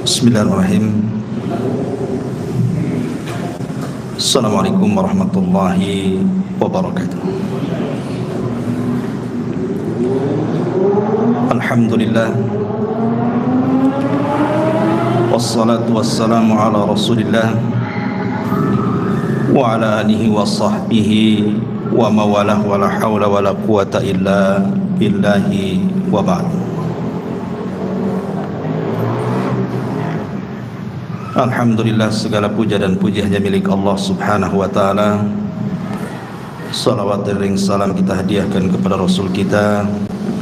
Bismillahirrahmanirrahim. Assalamualaikum warahmatullahi wabarakatuh. Alhamdulillah, wassalatu wassalamu ala rasulillah wa ala alihi wa sahbihi wa mawalah wa la hawla wa la quwata illa billahi wa ba'd. Alhamdulillah, segala puja dan puji hanya milik Allah subhanahu wa ta'ala. Salawat dan salam kita hadiahkan kepada Rasul kita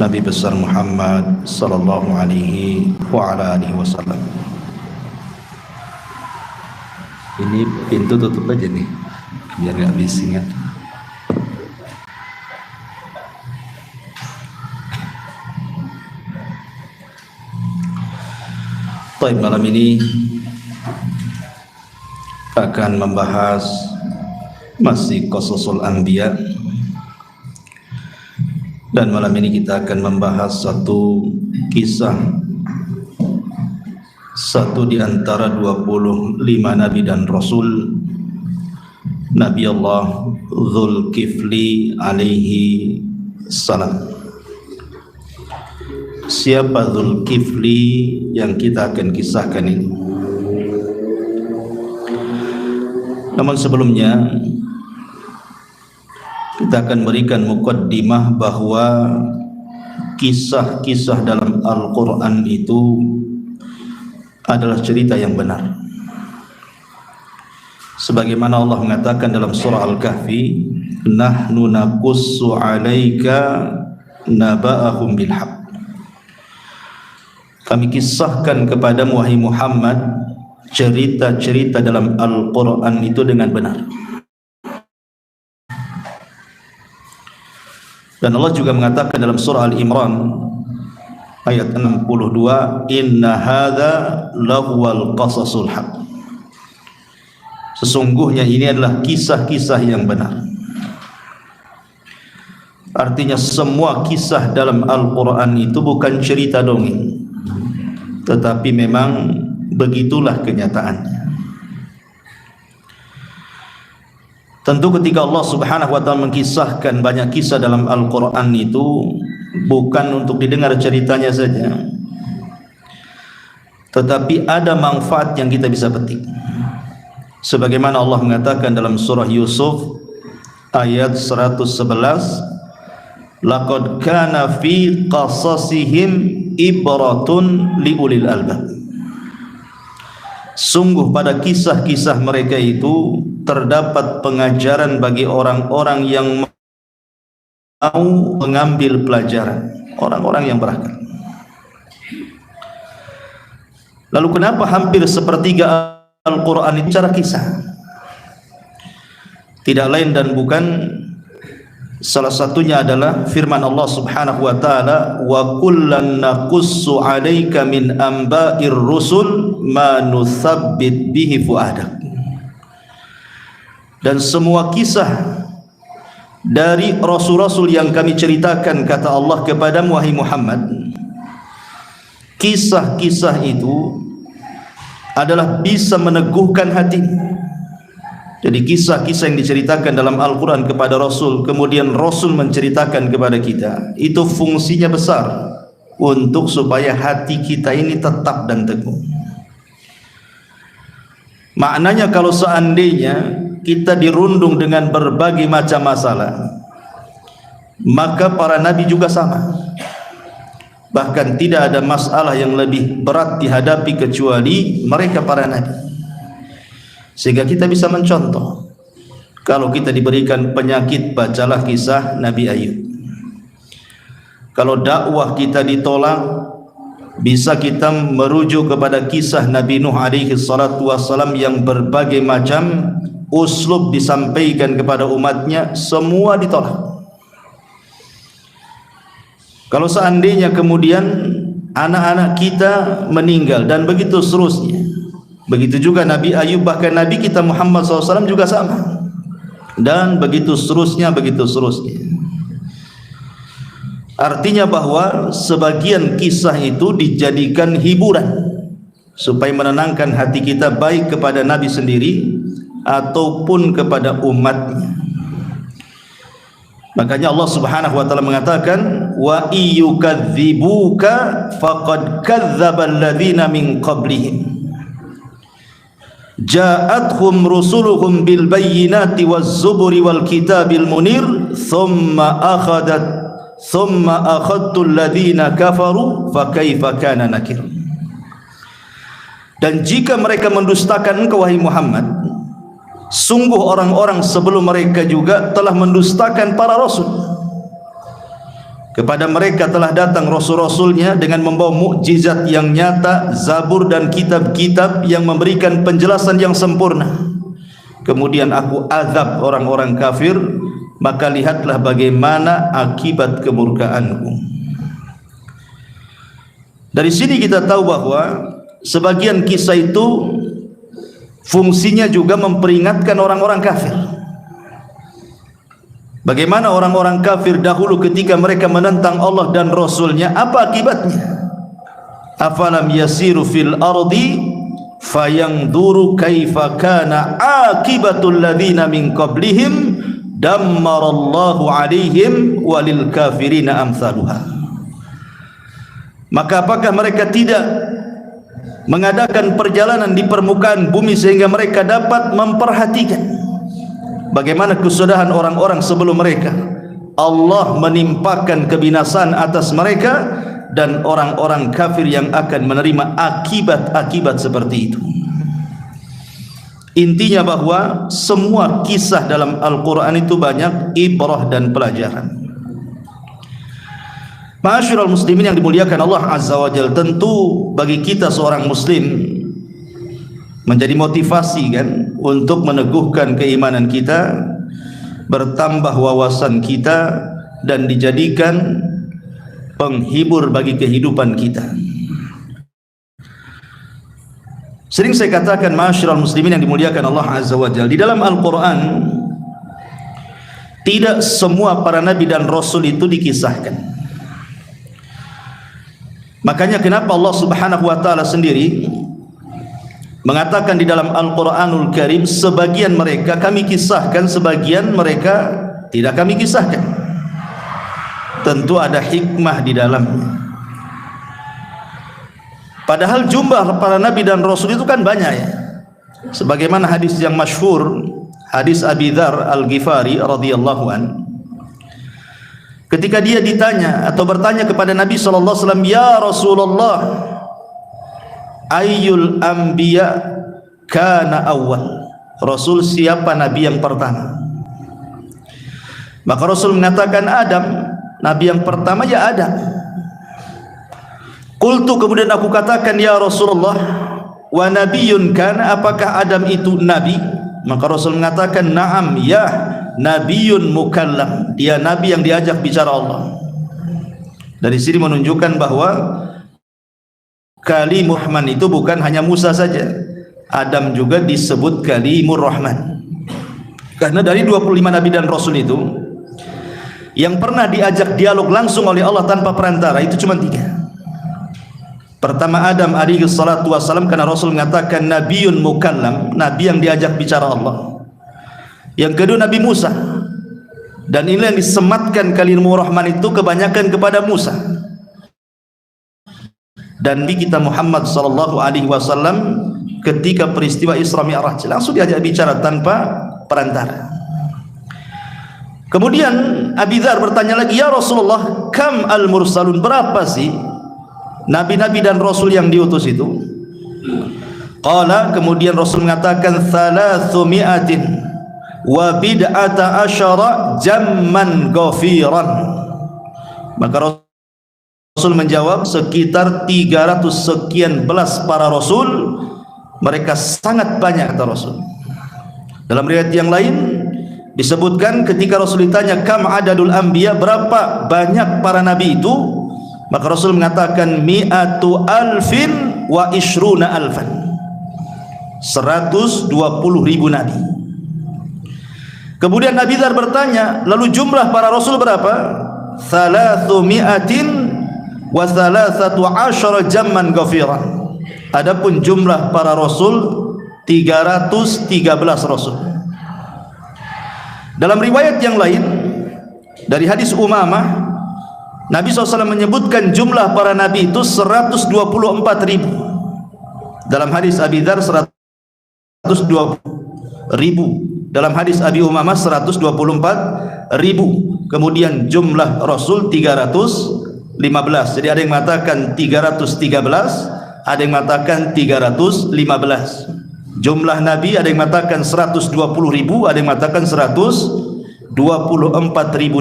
Nabi besar Muhammad sallallahu alaihi wa ala alihi wasallam. Ini pintu tutup aja nih biar gak bising ya. Baik, malam ini akan membahas masih Qasasul Anbiya, dan malam ini kita akan membahas satu kisah, satu di antara 25 Nabi dan Rasul, Nabi Allah Dzulkifli alaihi salam. Siapa Dzulkifli yang kita akan kisahkan ini? Namun sebelumnya kita akan berikan muqaddimah bahwa kisah-kisah dalam Al-Quran itu adalah cerita yang benar. Sebagaimana Allah mengatakan dalam surah Al-Kahfi, nahnu naqussu 'alaika naba'ahum bil haqq. Kami kisahkan kepadamu wahai Muhammad cerita-cerita dalam Al-Quran itu dengan benar. Dan Allah juga mengatakan dalam surah Al-Imran ayat 62, inna hadza lahuwal qasasul haq. Sesungguhnya ini adalah kisah-kisah yang benar. Artinya semua kisah dalam Al-Quran itu bukan cerita dongeng, tetapi memang begitulah kenyataannya. Tentu ketika Allah subhanahu wa ta'ala mengkisahkan banyak kisah dalam Al-Quran itu bukan untuk didengar ceritanya saja, tetapi ada manfaat yang kita bisa petik. Sebagaimana Allah mengatakan dalam surah Yusuf ayat 111, laqad kana fi qasasihim ibratun liulil albab. Sungguh pada kisah-kisah mereka itu terdapat pengajaran bagi orang-orang yang mau mengambil pelajaran, orang-orang yang berakal. Lalu kenapa hampir sepertiga Al-Quran itu cara kisah? Tidak lain dan bukan, salah satunya adalah firman Allah subhanahu wa ta'ala, wa kullan naqussu 'alaika min amba'ir rusul ma nutsabbit bihi fuadak. Dan semua kisah dari rasul-rasul yang kami ceritakan, kata Allah kepadamu wahai Muhammad, kisah-kisah itu adalah bisa meneguhkan hati. Jadi kisah-kisah yang diceritakan dalam Al-Quran kepada Rasul, kemudian Rasul menceritakan kepada kita, itu fungsinya besar untuk supaya hati kita ini tetap dan teguh. Maknanya kalau seandainya kita dirundung dengan berbagai macam masalah, maka para nabi juga sama. Bahkan tidak ada masalah yang lebih berat dihadapi kecuali mereka para nabi. Sehingga kita bisa mencontoh, kalau kita diberikan penyakit, bacalah kisah Nabi Ayub. Kalau dakwah kita ditolak, bisa kita merujuk kepada kisah Nabi Nuh alaihi salatu wassalam yang berbagai macam uslub disampaikan kepada umatnya, semua ditolak. Kalau seandainya kemudian anak-anak kita meninggal dan begitu seterusnya, begitu juga Nabi Ayub, bahkan Nabi kita Muhammad SAW juga sama, dan begitu seterusnya, begitu seterusnya. Artinya bahwa sebagian kisah itu dijadikan hiburan, supaya menenangkan hati kita baik kepada Nabi sendiri ataupun kepada umatnya. Makanya Allah Subhanahu wa taala mengatakan, wa iyukadzibuka faqad kadzdzaba alladziina min qablihim ja'atuhum rusuluhum bil bayyinati waz zuburi wal kitabil munir thumma akhadtu alladziina kafaru fa kaifa kana nakir. Dan jika mereka mendustakan engkau wahai Muhammad, sungguh orang-orang sebelum mereka juga telah mendustakan para rasul. Kepada mereka telah datang rasul-rasulnya dengan membawa mukjizat yang nyata, zabur dan kitab-kitab yang memberikan penjelasan yang sempurna. Kemudian aku azab orang-orang kafir, maka lihatlah bagaimana akibat kemurkaanku. Dari sini kita tahu bahwa sebagian kisah itu fungsinya juga memperingatkan orang-orang kafir. Bagaimana orang-orang kafir dahulu ketika mereka menentang Allah dan Rasulnya, apa akibatnya? Afalam yasiru fil ardi fayanzuru kaifa kana akibatul ladzina min qablihim dammarallahu alaihim walil kafirina amsaluha. Maka apakah mereka tidak mengadakan perjalanan di permukaan bumi sehingga mereka dapat memperhatikan bagaimana kesudahan orang-orang sebelum mereka? Allah menimpakan kebinasaan atas mereka dan orang-orang kafir yang akan menerima akibat-akibat seperti itu. Intinya bahwa semua kisah dalam Al-Quran itu banyak ibrah dan pelajaran. Ma'asyiral muslimin yang dimuliakan Allah Azza wa Jalla, tentu bagi kita seorang muslim menjadi motivasi kan untuk meneguhkan keimanan kita, bertambah wawasan kita, dan dijadikan penghibur bagi kehidupan kita. Sering saya katakan, ma'asyiral muslimin yang dimuliakan Allah Azza wa Jalla, di dalam Al-Quran tidak semua para nabi dan rasul itu dikisahkan. Makanya kenapa Allah Subhanahu wa taala sendiri mengatakan di dalam Al-Quranul Karim, sebagian mereka kami kisahkan, sebagian mereka tidak kami kisahkan. Tentu ada hikmah di dalamnya. Padahal jumlah para nabi dan rasul itu kan banyak ya. Sebagaimana hadis yang masyhur, hadis Abi Dzar Al-Ghifari radhiyallahu an, ketika dia ditanya atau bertanya kepada Nabi sallallahu alaihi wasallam, ya Rasulullah, ayyul anbiya kana awal? Rasul, siapa nabi yang pertama? Maka Rasul mengatakan Adam. Nabi yang pertama ya Adam. Qultu, kemudian aku katakan, ya Rasulullah, wa nabiyyun kana, apakah Adam itu nabi? Maka Rasul mengatakan na'am, ya nabiyyun mukallam, dia nabi yang diajak bicara Allah. Dari sini menunjukkan bahwa Kalimur Rahman itu bukan hanya Musa saja, Adam juga disebut Kalimur Rahman. Karena dari 25 nabi dan rasul itu, yang pernah diajak dialog langsung oleh Allah tanpa perantara itu cuma 3. Pertama Adam alaihi salatu wassalam, karena Rasul mengatakan nabiyyun mukallam, nabi yang diajak bicara Allah. Yang kedua Nabi Musa, dan ini yang disematkan Kalimur Rahman itu kebanyakan kepada Musa. Dan Nabi kita Muhammad sallallahu alaihi wasallam ketika peristiwa Isra Mi'raj langsung diajak bicara tanpa perantara. Kemudian Abi Dzar bertanya lagi, ya Rasulullah, kam al-mursalun, berapa sih nabi-nabi dan rasul yang diutus itu? Qala, kemudian Rasul mengatakan 300 wa bid'ata asyara jamman ghafiran. Maka Rasul menjawab, sekitar 300 sekian belas para rasul, mereka sangat banyak, kata Rasul. Dalam riwayat yang lain disebutkan ketika Rasul ditanya kam adadul anbiya, berapa banyak para nabi itu, maka Rasul mengatakan mi'atu alfin wa ishruna alfan, 120.000 nabi. Kemudian Nabi Dzar bertanya, lalu jumlah para rasul berapa? 300 wa 13 jamman ghafiran, Adapun jumlah para rasul 313 rasul. Dalam riwayat yang lain dari hadis Umamah, Nabi SAW menyebutkan jumlah para nabi itu 124.000. Dalam hadis Abi Dzar 120.000. Dalam hadis Abi Umamah 124.000. Kemudian jumlah Rasul 315. Jadi ada yang mengatakan 313, ada yang mengatakan 315. Jumlah Nabi ada yang mengatakan 120.000, ada yang mengatakan 124.000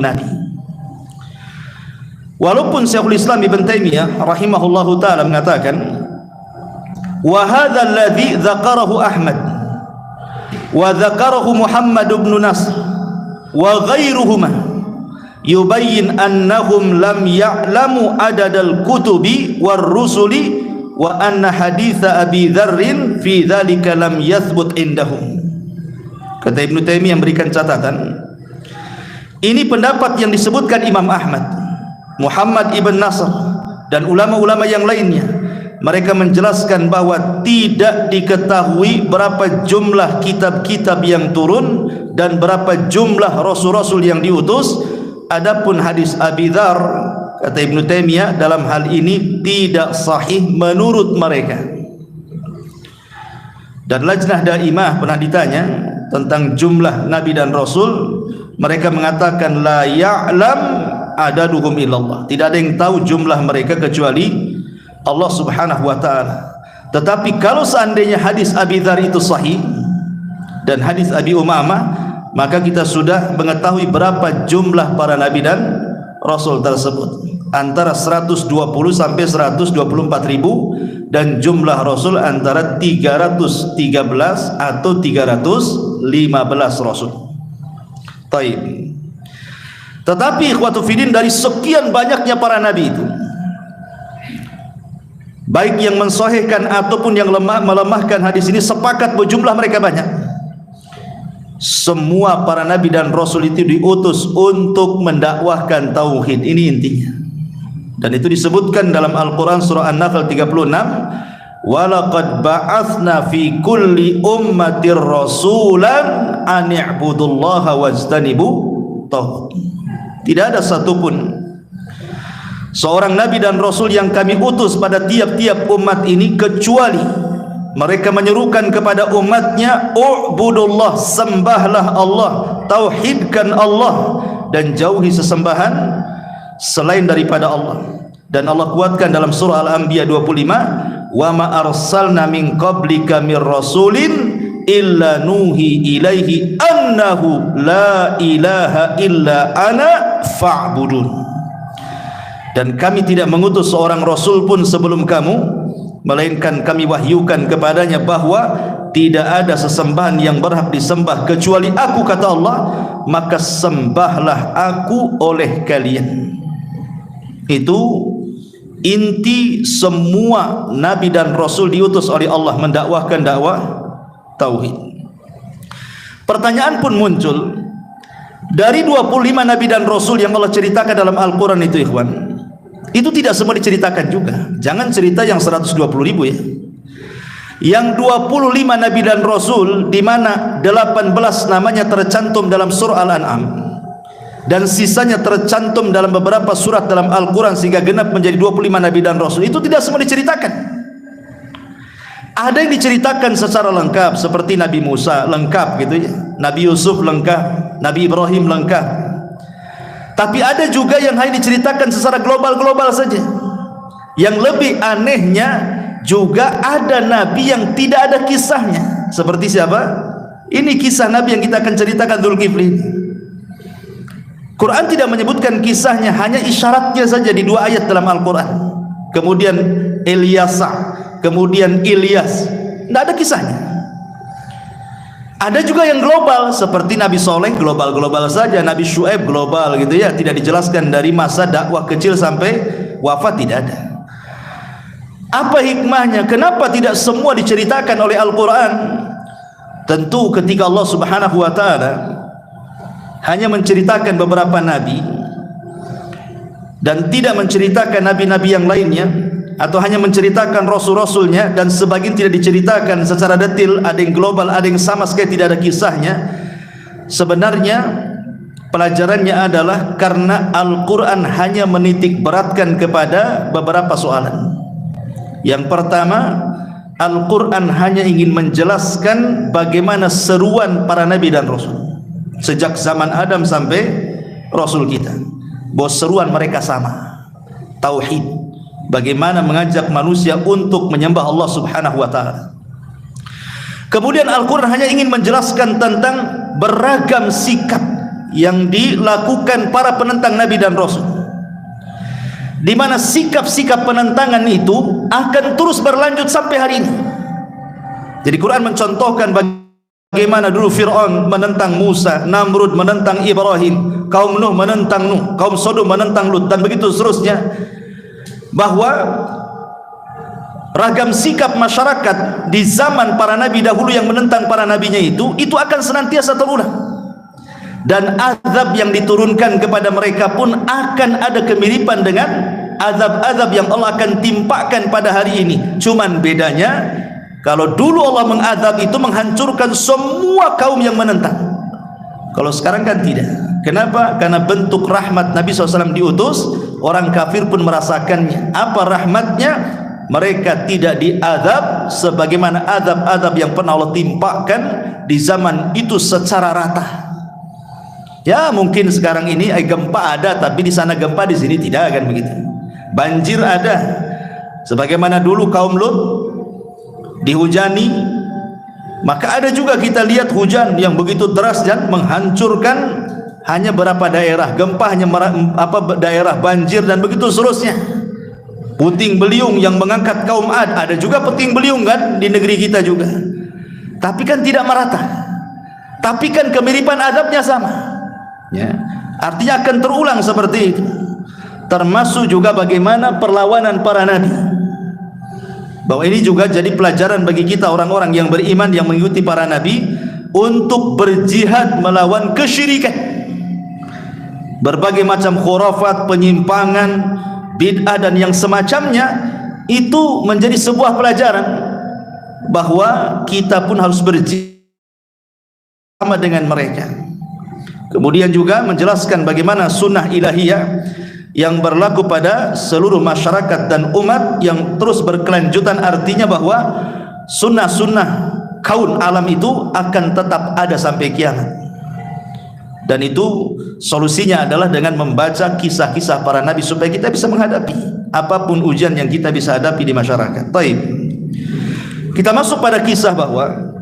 Nabi. Walaupun Syekhul Islam Ibn Taimiyah rahimahullahu ta'ala mengatakan, wa hadha alladhi dzakarahu Ahmad wa dzakarahu Muhammad ibn Nasr wa ghairuhuma yubayyin annahum lam ya'lamu adadal kutubi war rusuli wa anna haditha Abi Dzarrin fi dzalika lam yathbut indahum. Kata Ibnu Taimiyah memberikan catatan, ini pendapat yang disebutkan Imam Ahmad, Muhammad ibn Nasr dan ulama-ulama yang lainnya. Mereka menjelaskan bahwa tidak diketahui berapa jumlah kitab-kitab yang turun dan berapa jumlah rasul-rasul yang diutus. Adapun hadis Abi Dzar, kata Ibnu Taimiyah, dalam hal ini tidak sahih menurut mereka. Dan Lajnah Daimah pernah ditanya tentang jumlah nabi dan rasul, mereka mengatakan la ya'lam adaduhum illallah. Tidak ada yang tahu jumlah mereka kecuali Allah Subhanahu wa ta'ala. Tetapi kalau seandainya hadis Abi Dzar itu sahih dan hadis Abi Umamah, maka kita sudah mengetahui berapa jumlah para nabi dan rasul tersebut, antara 120 sampai 124.000, dan jumlah rasul antara 313 atau 315 rasul. Taib. Tetapi ikhwatu fiddin, dari sekian banyaknya para nabi itu, baik yang mensahihkan ataupun yang melemahkan hadis ini, sepakat bahwa jumlah mereka banyak. Semua para nabi dan rasul itu diutus untuk mendakwahkan tauhid. Ini intinya. Dan itu disebutkan dalam Al-Quran surah An-Nahl 36, walaqad ba'athna fi kulli ummatir rasulan an i'budullaha wajtanibu taghut. Tidak ada satupun seorang nabi dan rasul yang kami utus pada tiap-tiap umat ini kecuali mereka menyerukan kepada umatnya, u'budullah, sembahlah Allah, tauhidkan Allah, dan jauhi sesembahan selain daripada Allah. Dan Allah kuatkan dalam surah Al-Anbiya 25, wa ma arsalna min qablika mir rasulin illa nuhi ilaihi annahu la ilaha illa ana fa'budun. Dan kami tidak mengutus seorang rasul pun sebelum kamu, melainkan kami wahyukan kepadanya bahwa tidak ada sesembahan yang berhak disembah kecuali aku, kata Allah, maka sembahlah aku oleh kalian. Itu inti semua nabi dan rasul diutus oleh Allah mendakwahkan dakwah tauhid. Pertanyaan pun muncul, dari 25 nabi dan rasul yang Allah ceritakan dalam Al-Quran itu, ikhwan, itu tidak semua diceritakan juga. Jangan cerita yang 120.000 ya. Yang 25 nabi dan rasul, di mana 18 namanya tercantum dalam surah Al-An'am dan sisanya tercantum dalam beberapa surat dalam Al-Quran sehingga genap menjadi 25 nabi dan rasul, itu tidak semua diceritakan. Ada yang diceritakan secara lengkap seperti Nabi Musa lengkap gitu ya, Nabi Yusuf lengkap, Nabi Ibrahim lengkap. Tapi ada juga yang hanya diceritakan secara global-global saja. Yang lebih anehnya juga ada nabi yang tidak ada kisahnya. Seperti siapa? Ini kisah nabi yang kita akan ceritakan, Dzulkifli. Quran tidak menyebutkan kisahnya, hanya isyaratnya saja di 2 ayat dalam Al-Quran. Kemudian Ilyasa, kemudian Ilyas, tidak ada kisahnya. Ada juga yang global seperti Nabi Soleh, global-global saja, Nabi Syuaib global gitu ya, tidak dijelaskan dari masa dakwah kecil sampai wafat, tidak ada. Apa hikmahnya? Kenapa tidak semua diceritakan oleh Al-Quran? Tentu ketika Allah Subhanahu wa ta'ala hanya menceritakan beberapa nabi dan tidak menceritakan nabi-nabi yang lainnya, atau hanya menceritakan rasul-rasulnya dan sebagian tidak diceritakan secara detail, ada yang global, ada yang sama sekali tidak ada kisahnya. Sebenarnya pelajarannya adalah karena Al-Quran hanya menitik beratkan kepada beberapa soalan. Yang pertama, Al-Quran hanya ingin menjelaskan bagaimana seruan para nabi dan rasul sejak zaman Adam sampai rasul kita, bahwa seruan mereka sama, tauhid, bagaimana mengajak manusia untuk menyembah Allah Subhanahu wa taala. Kemudian Al-Quran hanya ingin menjelaskan tentang beragam sikap yang dilakukan para penentang nabi dan rasul, di mana sikap-sikap penentangan itu akan terus berlanjut sampai hari ini. Jadi Quran mencontohkan bagaimana dulu Fir'aun menentang Musa, Namrud menentang Ibrahim, kaum Nuh menentang Nuh, kaum Sodom menentang Lut, dan begitu seterusnya, bahwa ragam sikap masyarakat di zaman para nabi dahulu yang menentang para nabinya itu akan senantiasa terulang, dan azab yang diturunkan kepada mereka pun akan ada kemiripan dengan azab-azab yang Allah akan timpakan pada hari ini. Cuman bedanya, kalau dulu Allah mengazab itu menghancurkan semua kaum yang menentang, kalau sekarang kan tidak. Kenapa? Karena bentuk rahmat Nabi SAW diutus, orang kafir pun merasakannya. Apa rahmatnya? Mereka tidak diazab sebagaimana azab-azab yang pernah Allah timpakan di zaman itu secara rata. Ya mungkin sekarang ini gempa ada, tapi di sana gempa, di sini tidak, kan begitu. Banjir ada, sebagaimana dulu kaum Lut dihujani, maka ada juga kita lihat hujan yang begitu deras dan menghancurkan hanya berapa daerah, gempa hanya daerah, banjir dan begitu seterusnya. Puting beliung yang mengangkat kaum Ad, ada juga puting beliung kan di negeri kita juga, tapi kan tidak merata, tapi kan kemiripan azabnya sama. Ya, artinya akan terulang seperti itu. Termasuk juga bagaimana perlawanan para nabi, bahwa ini juga jadi pelajaran bagi kita orang-orang yang beriman yang mengikuti para nabi untuk berjihad melawan kesyirikan, berbagai macam khurafat, penyimpangan, bid'ah dan yang semacamnya. Itu menjadi sebuah pelajaran bahwa kita pun harus berjihad sama dengan mereka. Kemudian juga menjelaskan bagaimana sunnah ilahiyah yang berlaku pada seluruh masyarakat dan umat yang terus berkelanjutan. Artinya bahwa sunnah-sunnah kaun alam itu akan tetap ada sampai kiamat, dan itu solusinya adalah dengan membaca kisah-kisah para nabi supaya kita bisa menghadapi apapun ujian yang kita bisa hadapi di masyarakat. Baik, kita masuk pada kisah bahwa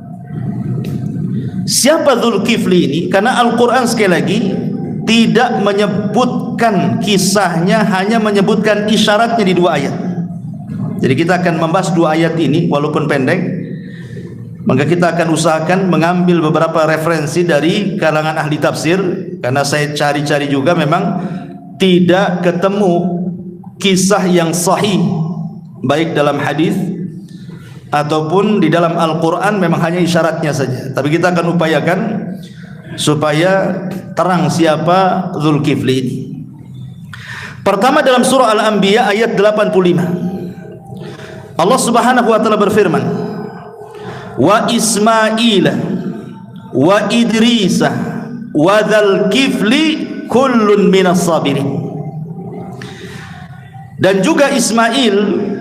siapa Dzulkifli ini, karena Al-Quran sekali lagi tidak menyebutkan kisahnya, hanya menyebutkan isyaratnya di 2 ayat. Jadi kita akan membahas 2 ayat ini walaupun pendek, maka kita akan usahakan mengambil beberapa referensi dari kalangan ahli tafsir, karena saya cari-cari juga memang tidak ketemu kisah yang sahih baik dalam hadis ataupun di dalam Al-Quran, memang hanya isyaratnya saja. Tapi kita akan upayakan supaya terang siapa Dzulkifli ini. Pertama, dalam surah Al-Anbiya ayat 85, Allah Subhanahu wa taala berfirman, wa Ismaila wa Idrisa wa Dzulkifli kullun minas sabirin. Dan juga Ismail,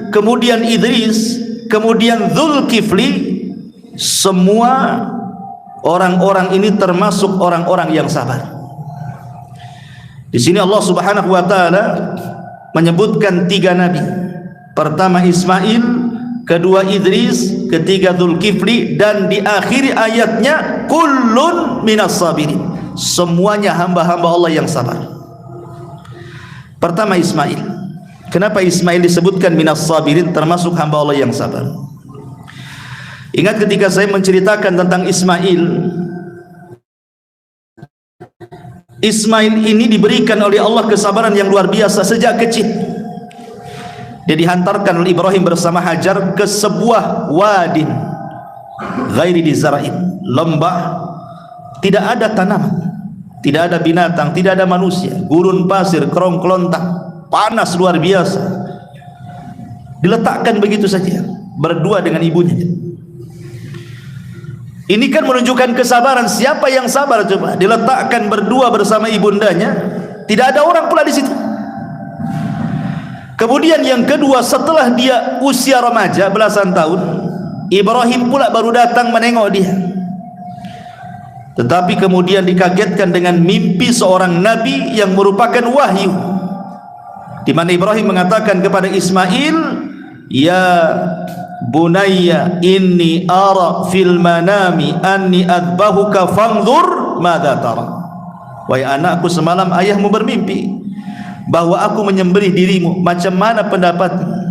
kemudian Idris, kemudian Dzulkifli, semua orang-orang ini termasuk orang-orang yang sabar. Di sini Allah Subhanahu wa taala menyebutkan 3 nabi. Pertama Ismail, kedua Idris, ketiga Dzulkifli, dan di akhir ayatnya kullun minas sabirin, semuanya hamba-hamba Allah yang sabar. Pertama Ismail. Kenapa Ismail disebutkan minas sabirin, termasuk hamba Allah yang sabar? Ingat ketika saya menceritakan tentang Ismail ini diberikan oleh Allah kesabaran yang luar biasa sejak kecil. Dia dihantarkan oleh Ibrahim bersama Hajar ke sebuah wadin ghairi dizara'in, lembah, tidak ada tanaman, tidak ada binatang, tidak ada manusia, gurun pasir, kerong kelontang, panas luar biasa. diletakkan begitu saja berdua dengan ibunya. Ini kan menunjukkan kesabaran. Siapa yang sabar coba? Diletakkan berdua bersama ibundanya, tidak ada orang pula di situ. Kemudian yang kedua, setelah dia usia remaja belasan tahun, Ibrahim pula baru datang menengok dia. Tetapi kemudian dikagetkan dengan mimpi seorang nabi yang merupakan wahyu, di mana Ibrahim mengatakan kepada Ismail, "Ya bunayya inni ara fil manami anni adbahuka fanzur madza tara." Wahai anakku, semalam ayahmu bermimpi bahwa aku menyembelih dirimu, macam mana pendapatmu?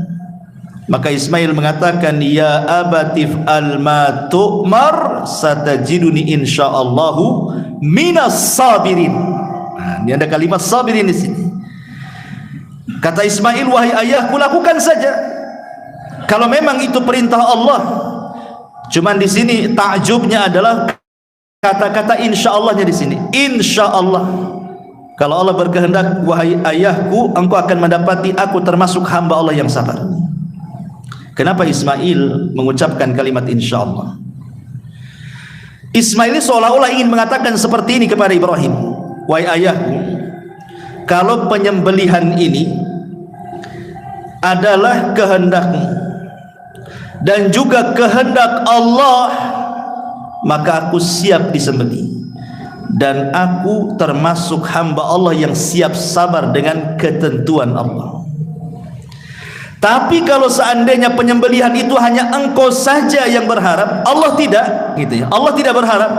Maka Ismail mengatakan, "Ya abatif al ma tu'mar satajiduni insyaallahu minas sabirin." Nah, ini ada kalimat sabirin di sini. Kata Ismail, "Wahai ayahku, lakukan saja kalau memang itu perintah Allah." Cuman di sini takjubnya adalah kata-kata insyaallah-nya di sini. Insyaallah, kalau Allah berkehendak, wahai ayahku, engkau akan mendapati aku termasuk hamba Allah yang sabar. Kenapa Ismail mengucapkan kalimat insyaallah? Ismail seolah-olah ingin mengatakan seperti ini kepada Ibrahim, wahai ayahku, kalau penyembelihan ini adalah kehendakmu dan juga kehendak Allah, maka aku siap disembelih, dan aku termasuk hamba Allah yang siap sabar dengan ketentuan Allah. Tapi kalau seandainya penyembelihan itu hanya engkau saja yang berharap, Allah tidak, gitu ya. Allah tidak berharap,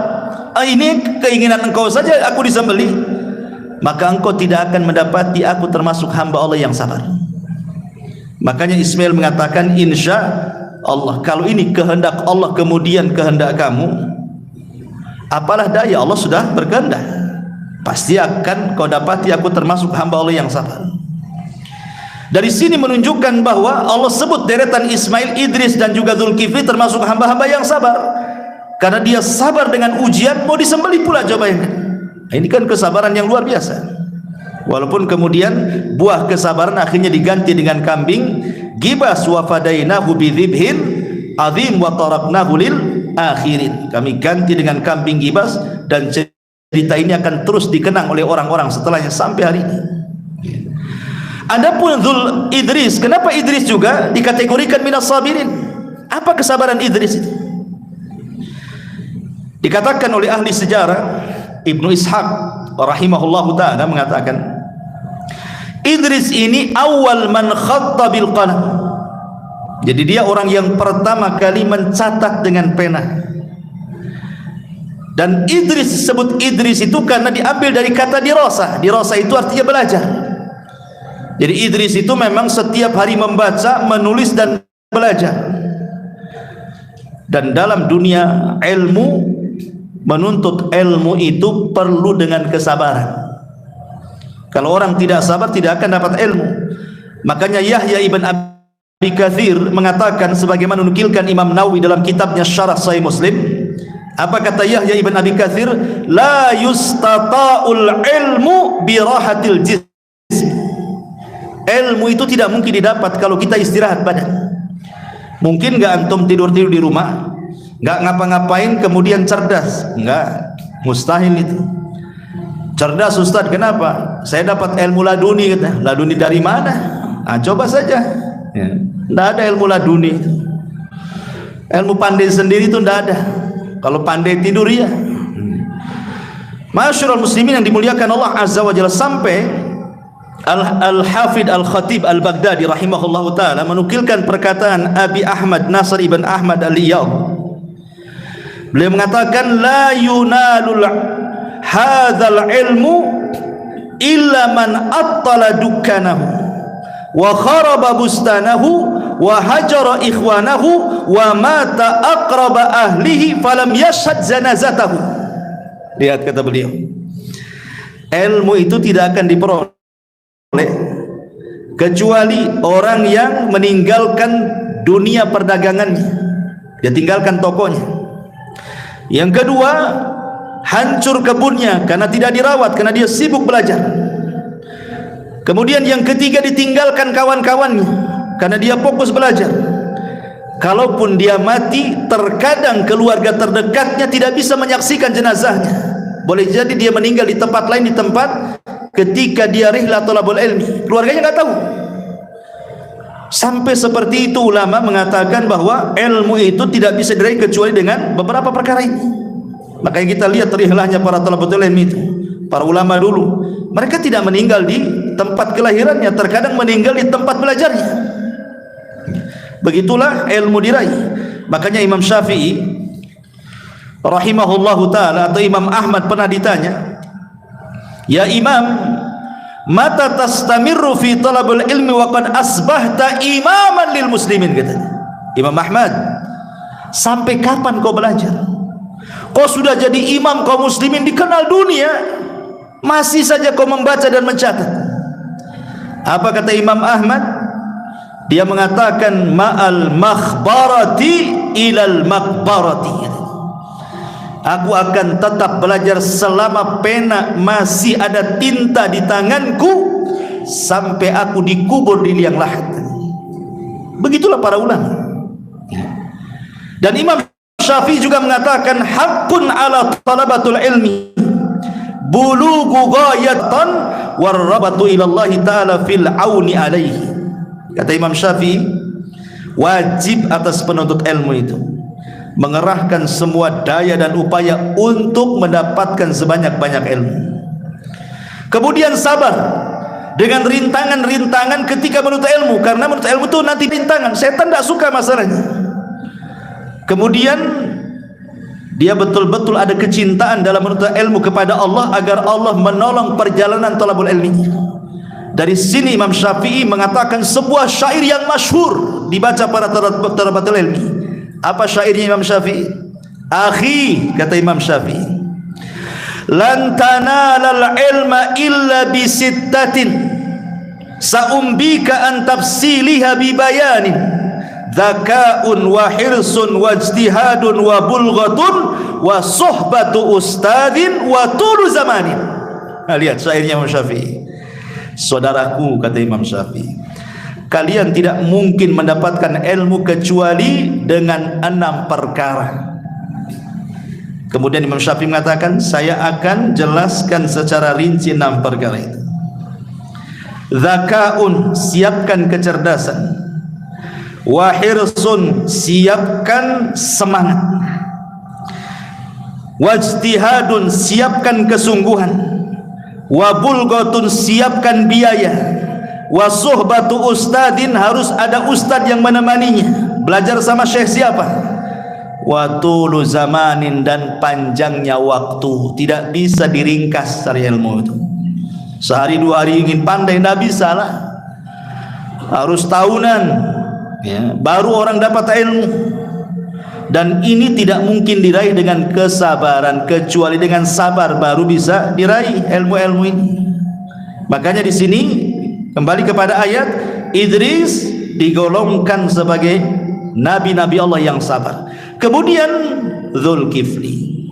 ini keinginan engkau saja aku disembelih, maka engkau tidak akan mendapati aku termasuk hamba Allah yang sabar. Makanya Ismail mengatakan, insya Allah, kalau ini kehendak Allah kemudian kehendak kamu, apalah daya, Allah sudah berkehendak, pasti akan kau dapati aku termasuk hamba Allah yang sabar. Dari sini menunjukkan bahwa Allah sebut deretan Ismail, Idris dan juga Zulkifli termasuk hamba-hamba yang sabar, karena dia sabar dengan ujian, mau disembelih pula cobaannya. Ini kan kesabaran yang luar biasa. Walaupun kemudian buah kesabaran akhirnya diganti dengan kambing gibas, wa fadainahu bidzibhin azim wa taraknahu lil akhirin. Kami ganti dengan kambing gibas, dan cerita ini akan terus dikenang oleh orang-orang setelahnya sampai hari ini. Adapun Dzul Idris, kenapa Idris juga dikategorikan minas sabirin? Apa kesabaran Idris itu? Dikatakan oleh ahli sejarah, Ibnu Ishaq rahimahullahu ta'ala mengatakan, Idris ini awal man khatta bil qalam. Jadi dia orang yang pertama kali mencatat dengan pena. Dan Idris disebut Idris itu karena diambil dari kata dirasa. Dirasa itu artinya belajar. Jadi Idris itu memang setiap hari membaca, menulis dan belajar. Dan dalam dunia ilmu, menuntut ilmu itu perlu dengan kesabaran. Kalau orang tidak sabar, tidak akan dapat ilmu. Makanya Yahya ibn Abi Katsir mengatakan, sebagaimana menukilkan Imam Nawawi dalam kitabnya Syarah Sahih Muslim, apa kata Yahya ibn Abi Katsir? La yustata'ul ilmu birahatil jism. Ilmu itu tidak mungkin didapat kalau kita istirahat badan. Mungkin nggak antum tidur-tidur di rumah, nggak ngapa-ngapain kemudian cerdas? Nggak, mustahil itu. Cerdas Ustaz, kenapa? Saya dapat ilmu laduni, kata. Laduni dari mana? Nah, coba saja. Ya. Nggak ada ilmu laduni. Ilmu pandai sendiri itu nggak ada. Kalau pandai tidur ya. Masyarul muslimin yang dimuliakan Allah Azza wa Jalla, sampai Al-Hafidh Al-Khatib Al-Baghdadi rahimahullahu ta'ala menukilkan perkataan Abi Ahmad Nasr ibn Ahmad Al-Iyad. Beliau mengatakan, la yunalul hadzal ilmu illa man attala dukkanahu wa kharaba bustanahu wa hajara ikhwanahu wa mata aqraba ahlihi falam yashhad zanazatahu. Lihat kata beliau, ilmu itu tidak akan diperoleh kecuali orang yang meninggalkan dunia perdagangannya, dia tinggalkan tokonya. Yang kedua, hancur kebunnya karena tidak dirawat, karena dia sibuk belajar. Kemudian yang ketiga, ditinggalkan kawan-kawannya, karena dia fokus belajar. Kalaupun dia mati, terkadang keluarga terdekatnya tidak bisa menyaksikan jenazahnya. Boleh jadi dia meninggal di tempat lain, di tempat ketika dia rihlah thalabul ilmi, keluarganya nggak tahu. Sampai seperti itu ulama mengatakan bahwa ilmu itu tidak bisa diraih kecuali dengan beberapa perkara ini. Makanya kita lihat rihlahnya para thalabul ilmi itu, para ulama dulu, mereka tidak meninggal di tempat kelahirannya, terkadang meninggal di tempat belajarnya. Begitulah ilmu diraih. Makanya Imam Syafi'i rahimahullahu ta'ala atau Imam Ahmad pernah ditanya, "Ya Imam, mata tastamirru fi talabul ilmi wa qad asbahta imaman lil muslimin?" katanya. Imam Ahmad, sampai kapan kau belajar? Kau sudah jadi imam kaum muslimin, dikenal dunia, masih saja kau membaca dan mencatat. Apa kata Imam Ahmad? Dia mengatakan, ma'al makhbarati ilal makbarati. Aku akan tetap belajar selama pena masih ada tinta di tanganku, sampai aku dikubur di liang lahat. Begitulah para ulama. Dan Imam Syafi'i juga mengatakan, haqqun ala talabatul ilmi bulugu ghayatan warrabatu ilallahi ta'ala fil auni alaihi. Kata Imam Syafi'i, wajib atas penuntut ilmu itu mengerahkan semua daya dan upaya untuk mendapatkan sebanyak-banyak ilmu. Kemudian sabar dengan rintangan-rintangan ketika menuntut ilmu, karena menuntut ilmu itu nanti rintangan, setan tidak suka masalahnya. Kemudian dia betul-betul ada kecintaan dalam menuntut ilmu kepada Allah, agar Allah menolong perjalanan thalabul ilmi. Dari sini Imam Syafi'i mengatakan sebuah syair yang masyhur dibaca para talabatul ilmi. Apa syairnya Imam Syafi'i? Akhi, kata Imam Syafi'i, lan tanalal ilma illa bisittatin sa'umbika an tafsiliha bibayanin dzaka'un wa hirsun wa ijtihadun wa bulghatun wa suhbatu ustadin wa tulu zamanin. Nah, lihat syairnya Imam Syafi'i. Saudaraku, kata Imam Syafi'i, kalian tidak mungkin mendapatkan ilmu kecuali dengan 6 perkara. Kemudian Imam Syafi'i mengatakan, saya akan jelaskan secara rinci 6 perkara itu. Dzakaun, siapkan kecerdasan. Wahirsun, siapkan semangat. Wajtihadun, siapkan kesungguhan. Wabulghatun, siapkan biaya. Wasuhbatu ustadin, harus ada ustad yang menemaninya. Belajar sama syekh siapa? Watulu zamanin, dan panjangnya waktu, tidak bisa diringkas dari ilmu itu. Sehari 2 hari ingin pandai, tidak bisa lah, harus tahunan ya, baru orang dapat ilmu. Dan ini tidak mungkin diraih dengan kesabaran, kecuali dengan sabar baru bisa diraih ilmu-ilmu ini. Makanya di sini kembali kepada ayat, Idris digolongkan sebagai nabi-nabi Allah yang sabar. Kemudian Zulkifli.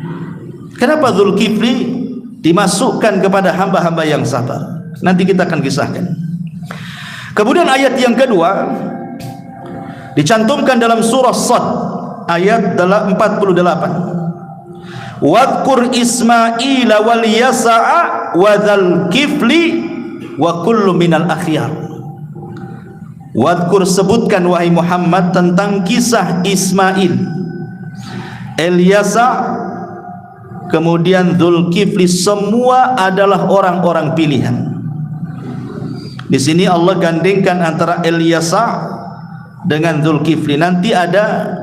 Kenapa Zulkifli dimasukkan kepada hamba-hamba yang sabar? Nanti kita akan kisahkan. Kemudian ayat yang kedua dicantumkan dalam surah Sad ayat 48. Wadhkur Ismaila wal Yasa'a wa Dzulkifli wa kullu minal akhyar. Wadhkur, sebutkan wahai Muhammad tentang kisah Ismail, Ilyasa, kemudian Dzulkifli, semua adalah orang-orang pilihan. Di sini Allah gandengkan antara Ilyasa dengan Dzulkifli. Nanti ada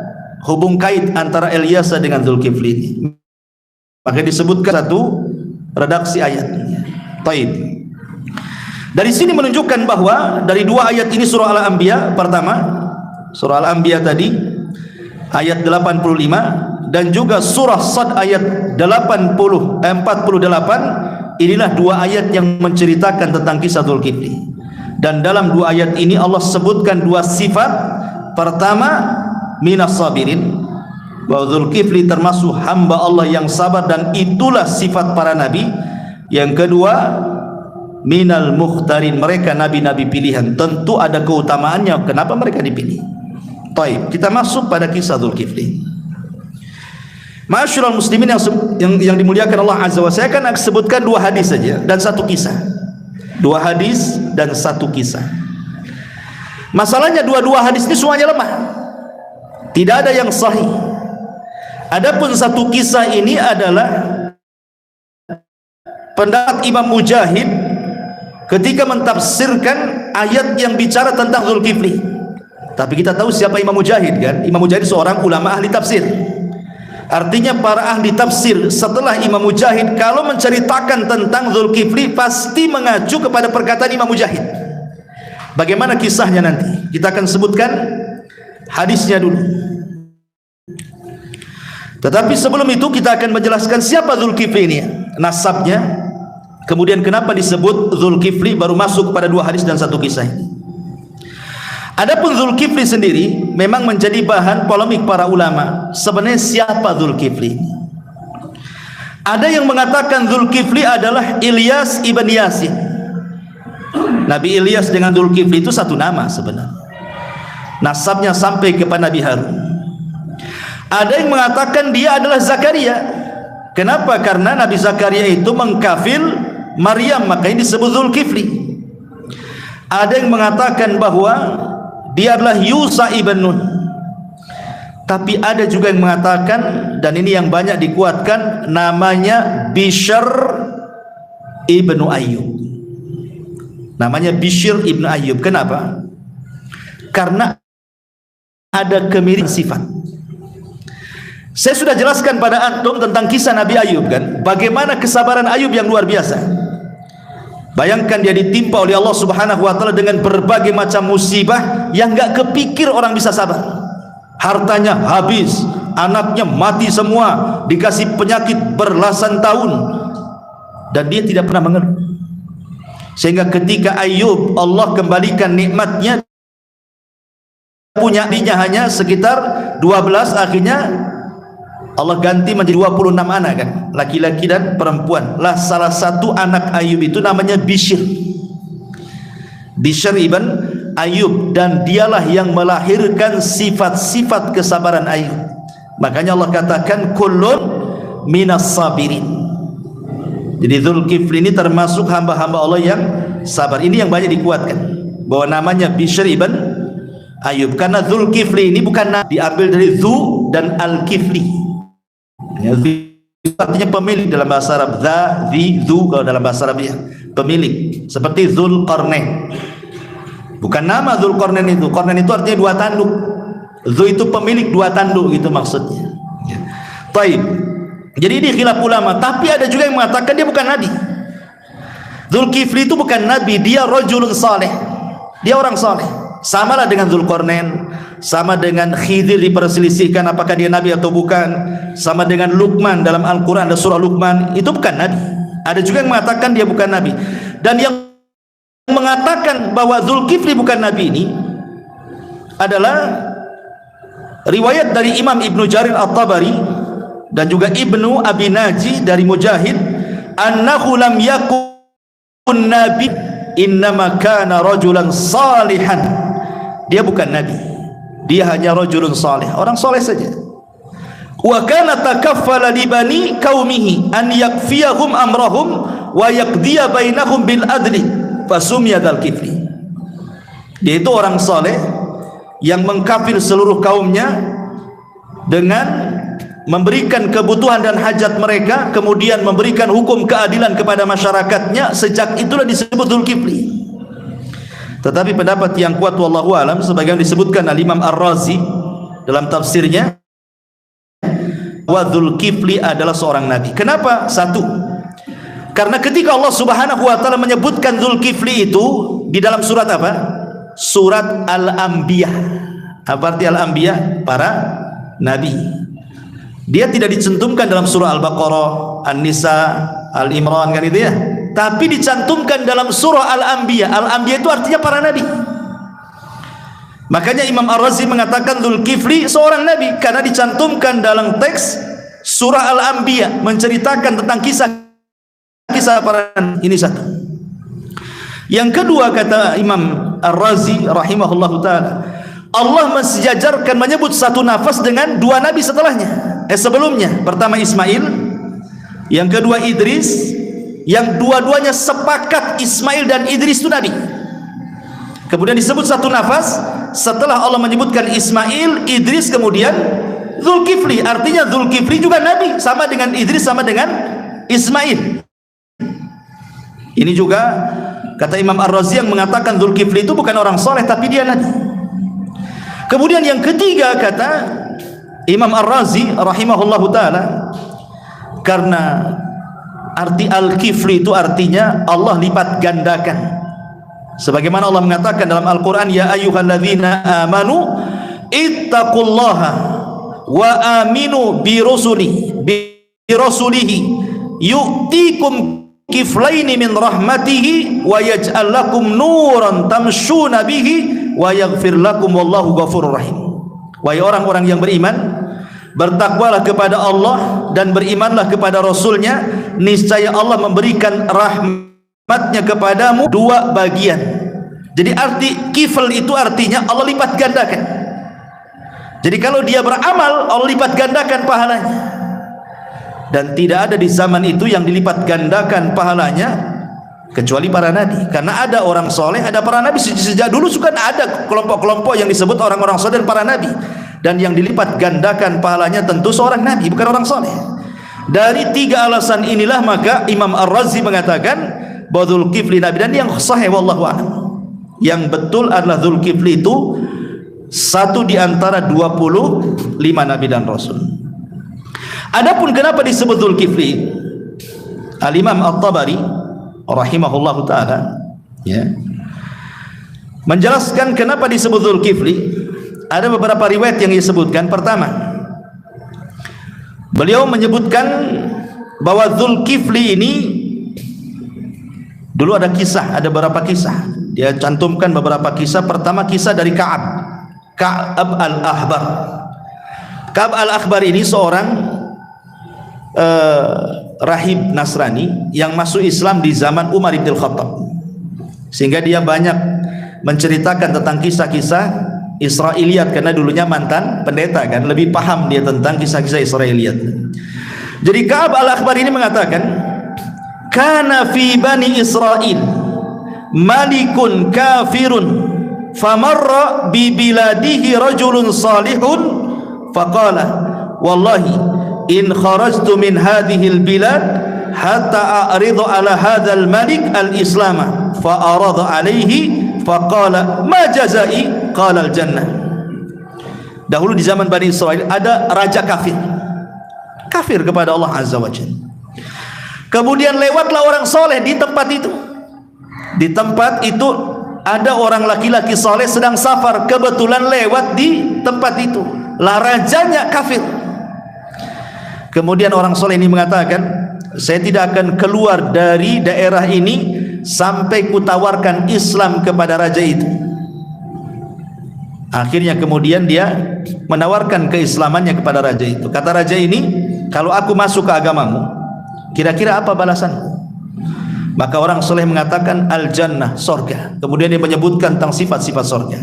hubung kait antara Ilyasa dengan Dzulkifli ini. Maka disebutkan satu redaksi ayatnya. Taib. Dari sini menunjukkan bahwa dari 2 ayat ini surah Al-Anbiya pertama, surah Al-Anbiya tadi ayat 85, dan juga surah Sad ayat 48, inilah 2 ayat yang menceritakan tentang kisah Dzulkifli. Dan dalam 2 ayat ini Allah sebutkan 2 sifat. Pertama, minas sabirin, bahwa Dzulkifli termasuk hamba Allah yang sabar, dan itulah sifat para nabi. Yang kedua, minal mukhtarin, mereka nabi-nabi pilihan. Tentu ada keutamaannya kenapa mereka dipilih. Baik, kita masuk pada kisah Dzulkifli. Ma'asyiral muslimin yang dimuliakan Allah Azza wa Jalla, saya akan sebutkan 2 hadis saja dan 1 kisah. 2 hadis dan 1 kisah. Masalahnya dua-dua hadis ini semuanya lemah. Tidak ada yang sahih. Adapun 1 kisah ini adalah pendapat Imam Mujahid ketika mentafsirkan ayat yang bicara tentang Dzulkifli. Tapi kita tahu siapa Imam Mujahid kan? Imam Mujahid seorang ulama ahli tafsir. Artinya para ahli tafsir setelah Imam Mujahid kalau menceritakan tentang Dzulkifli pasti mengacu kepada perkataan Imam Mujahid. Bagaimana kisahnya nanti? Kita akan sebutkan hadisnya dulu. Tetapi sebelum itu kita akan menjelaskan siapa Dzulkifli ini, nasabnya. Kemudian kenapa disebut Dzulkifli, baru masuk kepada 2 hadis dan 1 kisah ini. Adapun Dzulkifli sendiri memang menjadi bahan polemik para ulama. Sebenarnya siapa Dzulkifli? Ada yang mengatakan Dzulkifli adalah Ilyas ibn Yasin. Nabi Ilyas dengan Dzulkifli itu satu nama sebenarnya. Nasabnya sampai kepada Nabi Harun. Ada yang mengatakan dia adalah Zakaria. Kenapa? Karena Nabi Zakaria itu mengkafil Maryam, makanya disebut Dzulkifli. Ada yang mengatakan bahwa dia adalah Yusa ibn Nun. Tapi ada juga yang mengatakan, dan ini yang banyak dikuatkan, namanya Bishr ibn Ayyub. Namanya Bishr ibn Ayyub. Kenapa? Karena ada kemiripan sifat. Saya sudah jelaskan pada antum tentang kisah Nabi Ayub kan, bagaimana kesabaran Ayub yang luar biasa. Bayangkan dia ditimpa oleh Allah Subhanahu wa taala dengan berbagai macam musibah yang enggak kepikir orang bisa sabar. Hartanya habis, anaknya mati semua, dikasih penyakit berlasan tahun, dan dia tidak pernah mengeluh. Sehingga ketika Ayub Allah kembalikan nikmatnya, punya dinya hanya sekitar 12, akhirnya Allah ganti menjadi 26 anak kan, laki-laki dan perempuan. Lah salah satu anak Ayub itu namanya Bishr ibn Ayub, dan dialah yang melahirkan sifat-sifat kesabaran Ayub. Makanya Allah katakan kullun minas sabirin. Jadi Dzulkifli ini termasuk hamba-hamba Allah yang sabar. Ini yang banyak dikuatkan bahwa namanya Bishr ibn Ayub, karena Dzulkifli ini bukan diambil dari Dzu dan Al-Kifli. Ya, artinya pemilik dalam bahasa Arab. Dzu kalau dalam bahasa Arab ya, pemilik. Seperti Dzulqarnain. Bukan nama Dzulqarnain itu. Qarnain itu artinya 2 tanduk. Dzu itu pemilik 2 tanduk gitu maksudnya. Ya. Baik. Jadi ini khilaf ulama, tapi ada juga yang mengatakan dia bukan nabi. Dzulkifli itu bukan nabi, dia rajulun saleh. Dia orang saleh. Samalah dengan Dzulqarnain, sama dengan Khidir diperselisihkan apakah dia nabi atau bukan, sama dengan Luqman dalam Al-Quran ada surah Luqman, itu bukan nabi. Ada juga yang mengatakan dia bukan nabi. Dan yang mengatakan bahwa Dzulkifli bukan nabi ini adalah riwayat dari Imam Ibnu Jarir At-Tabari dan juga Ibnu Abi Naji dari Mujahid, annahu lam yakun nabi innama kana rajulan salihan. Dia bukan nabi, dia hanya rajulun salih, orang soleh saja. Wa kana takaffala li bani qaumihi an yakfiyahum amrahum wa yaqdiya bainahum bil adli fasumya Dzulkifli. Dia itu orang saleh yang mengkafil seluruh kaumnya dengan memberikan kebutuhan dan hajat mereka, kemudian memberikan hukum keadilan kepada masyarakatnya. Sejak itulah disebut Dzulkifli. Tetapi pendapat yang kuat wallahu alam, sebagaimana disebutkan oleh Imam Ar-Razi dalam tafsirnya, wa Dzulkifli adalah seorang nabi. Kenapa? Satu, karena ketika Allah Subhanahu wa taala menyebutkan Dzulkifli itu di dalam surat apa? Surat Al-Anbiya. Apa arti Al-Anbiya? Para nabi. Dia tidak dicantumkan dalam surah Al-Baqarah, An-Nisa, Al-Imran kan itu ya, tapi dicantumkan dalam surah Al-Anbiya. Al-Anbiya itu artinya para nabi. Makanya Imam Ar-Razi mengatakan Dzulkifli seorang nabi karena dicantumkan dalam teks surah Al-Anbiya, menceritakan tentang kisah para nabi. Ini satu. Yang kedua, kata Imam Ar-Razi rahimahullahu taala, Allah mensejajarkan menyebut satu nafas dengan dua nabi setelahnya, sebelumnya. Pertama Ismail, yang kedua Idris, yang dua-duanya sepakat Ismail dan Idris itu nabi. Kemudian disebut satu nafas setelah Allah menyebutkan Ismail, Idris, kemudian Zulkifli. Artinya Zulkifli juga nabi, sama dengan Idris, sama dengan Ismail. Ini juga kata Imam Ar-Razi yang mengatakan Zulkifli itu bukan orang soleh, tapi dia nabi. Kemudian yang ketiga, kata Imam Ar-Razi rahimahullahu taala, karena arti Al-Kifli itu artinya Allah lipat gandakan. Sebagaimana Allah mengatakan dalam Al-Quran, ya ayyuhalladzina amanu ittaqullaha wa aminu bi rasulihi yu'tikum kiflaini min rahmatihi wa yaj'al lakum nuran tamshuna bihi wa yaghfir lakum wallahu ghafurur rahim. Wahai orang-orang yang beriman, bertakwalah kepada Allah dan berimanlah kepada Rasulnya, niscaya Allah memberikan rahmatnya kepadamu dua bagian. Jadi arti kifl itu artinya Allah lipat gandakan. Jadi kalau dia beramal, Allah lipat gandakan pahalanya. Dan tidak ada di zaman itu yang dilipat gandakan pahalanya kecuali para nabi. Karena ada orang soleh, ada para nabi. Sejak dulu suka ada kelompok-kelompok yang disebut orang-orang soleh dan para nabi. Dan yang dilipat gandakan pahalanya tentu seorang nabi, bukan orang soleh. Dari tiga alasan inilah maka Imam Ar-Razi mengatakan bahwa Zulkifli nabi. Dan yang sahih wallahu a'lam, yang betul adalah Zulkifli itu satu di antara 25 nabi dan rasul. Adapun kenapa disebut Zulkifli, Al-Imam At-Tabari rahimahullahu taala ya menjelaskan kenapa disebut Zulkifli. Ada beberapa riwayat yang disebutkan. Pertama, beliau menyebutkan bahwa Zulkifli ini dulu ada kisah, ada beberapa kisah. Dia cantumkan beberapa kisah. Pertama, kisah dari Ka'ab al-Ahbar. Ka'ab al-Ahbar ini seorang rahib Nasrani yang masuk Islam di zaman Umar bin Khattab, sehingga dia banyak menceritakan tentang kisah-kisah Israiliyat, karena dulunya mantan pendeta kan, lebih paham dia tentang kisah-kisah Israiliyat. Jadi Ka'ab al-Ahbar ini mengatakan, kana fi bani Israil malikun kafirun famarra bi biladihi rajulun salihun faqala wallahi in kharajtu min hadhil bilad hatta a'ridu ala hadzal malik al-islama fa arada alaihi faqala ma jazai qala al-jannah. Dahulu di zaman Bani Israel ada raja kafir kepada Allah Azza wa Jalla. Kemudian lewatlah orang soleh di tempat itu. Di tempat itu ada orang laki-laki soleh sedang safar, kebetulan lewat di tempat itu. Lah rajanya kafir. Kemudian orang soleh ini mengatakan, saya tidak akan keluar dari daerah ini sampai kutawarkan Islam kepada raja itu. Akhirnya kemudian dia menawarkan keislamannya kepada raja itu. Kata raja ini, kalau aku masuk ke agamamu, kira-kira apa balasanku? Maka orang soleh mengatakan al-jannah, sorga. Kemudian dia menyebutkan tentang sifat-sifat sorga.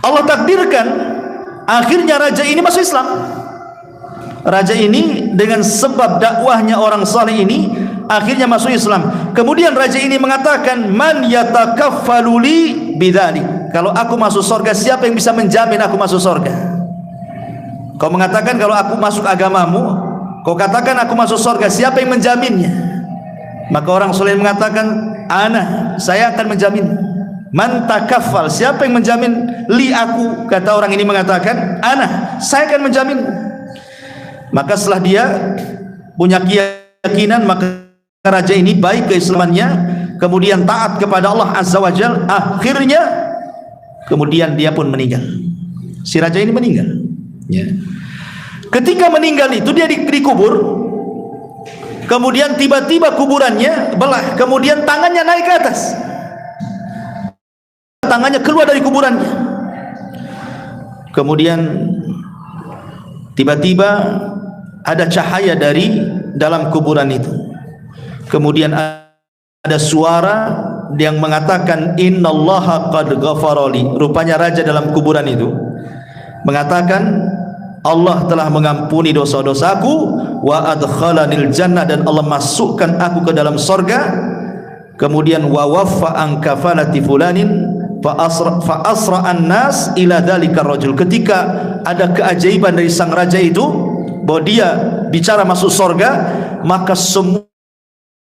Allah takdirkan akhirnya raja ini masuk Islam. Raja ini dengan sebab dakwahnya orang soleh ini akhirnya masuk Islam. Kemudian raja ini mengatakan, man yatakaffalu li bidzalik. Kalau aku masuk sorga, siapa yang bisa menjamin aku masuk sorga? Kau mengatakan kalau aku masuk agamamu, kau katakan aku masuk sorga, siapa yang menjaminnya? Maka orang soleh mengatakan, ana, saya akan menjamin. Man takaffal, siapa yang menjamin li aku? Kata orang ini mengatakan, ana, saya akan menjamin. Maka setelah dia punya keyakinan, maka raja ini baik keislamannya, kemudian taat kepada Allah Azza wa Jalla. Akhirnya kemudian dia pun meninggal. Si raja ini meninggal ya. Ketika meninggal itu dia dikubur. Kemudian tiba-tiba kuburannya belah, kemudian tangannya naik ke atas, tangannya keluar dari kuburannya. Kemudian tiba-tiba ada cahaya dari dalam kuburan itu. Kemudian ada suara yang mengatakan innallaha qad ghafarali, rupanya raja dalam kuburan itu mengatakan Allah telah mengampuni dosa-dosaku, wa adkhalanil jannah, dan Allah masukkan aku ke dalam surga. Kemudian wa waffa an kafalati fulanin fa asra an-nas ila dzalika rajul. Ketika ada keajaiban dari sang raja itu bahwa dia bicara masuk surga, maka semua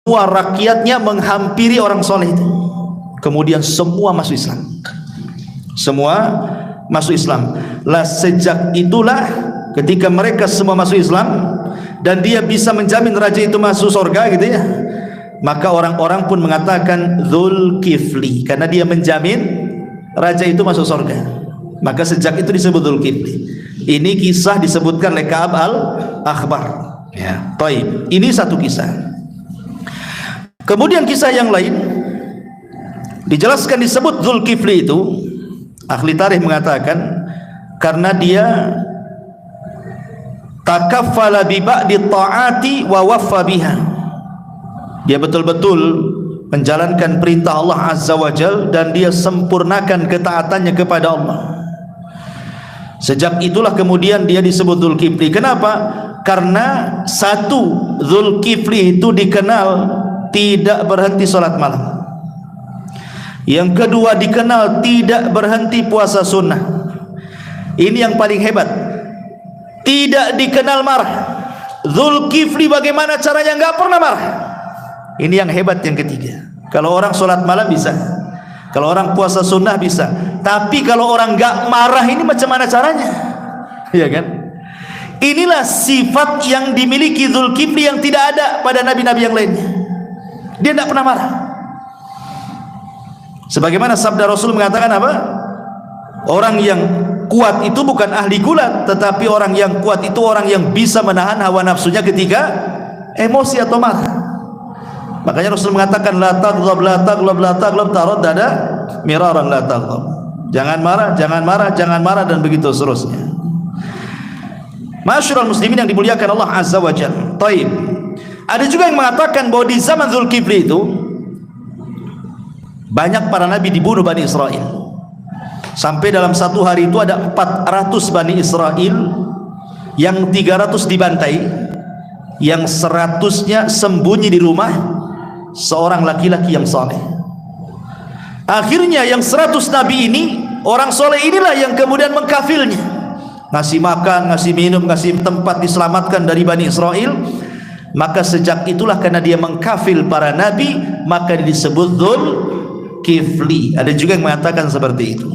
rakyatnya menghampiri orang soleh itu. Kemudian semua masuk Islam. Semua masuk Islam. Lah sejak itulah ketika mereka semua masuk Islam dan dia bisa menjamin raja itu masuk surga gitu ya, maka orang-orang pun mengatakan Dzulkifli, karena dia menjamin raja itu masuk surga. Maka sejak itu disebut Dzulkifli. Ini kisah disebutkan oleh Ka'ab al-Akhbar ya. Baik, ini satu kisah. Kemudian kisah yang lain dijelaskan disebut Dzulkifli itu, ahli tarikh mengatakan karena dia takaffala bi ba'di ta'ati wa waffa biha. Dia betul-betul menjalankan perintah Allah Azza wa Jal dan dia sempurnakan ketaatannya kepada Allah. Sejak itulah kemudian dia disebut Dzulkifli. Kenapa? Karena satu, Dzulkifli itu dikenal tidak berhenti salat malam. Yang kedua, dikenal tidak berhenti puasa sunnah. Ini yang paling hebat. Tidak dikenal marah. Dzulkifli bagaimana caranya enggak pernah marah. Ini yang hebat yang ketiga. Kalau orang sholat malam bisa, kalau orang puasa sunnah bisa, tapi kalau orang enggak marah ini macam mana caranya? Iya kan? Inilah sifat yang dimiliki Dzulkifli yang tidak ada pada nabi-nabi yang lainnya. Dia tidak pernah marah. Sebagaimana sabda Rasul mengatakan apa? Orang yang kuat itu bukan ahli gulat, tetapi orang yang kuat itu orang yang bisa menahan hawa nafsunya ketika emosi atau marah. Makanya Rasul mengatakan la taghdab la taghlab la taghlab taraddada miraran la taghdab. Jangan marah, jangan marah, jangan marah, dan begitu seterusnya. Masyarul muslimin yang dimuliakan Allah Azza wa Jalla. Taib. Ada juga yang mengatakan bahwa di zaman Dzulkifli itu banyak para nabi dibunuh Bani Israel. Sampai dalam satu hari itu ada 400 Bani Israel, yang 300 dibantai, yang 100-nya sembunyi di rumah seorang laki-laki yang saleh. Akhirnya yang 100 nabi ini, orang soleh inilah yang kemudian mengkafilnya, ngasih makan, ngasih minum, ngasih tempat diselamatkan dari Bani Israel. Maka sejak itulah karena dia mengkafil para nabi, maka disebut Dzulkifli. Ada juga yang mengatakan seperti itu.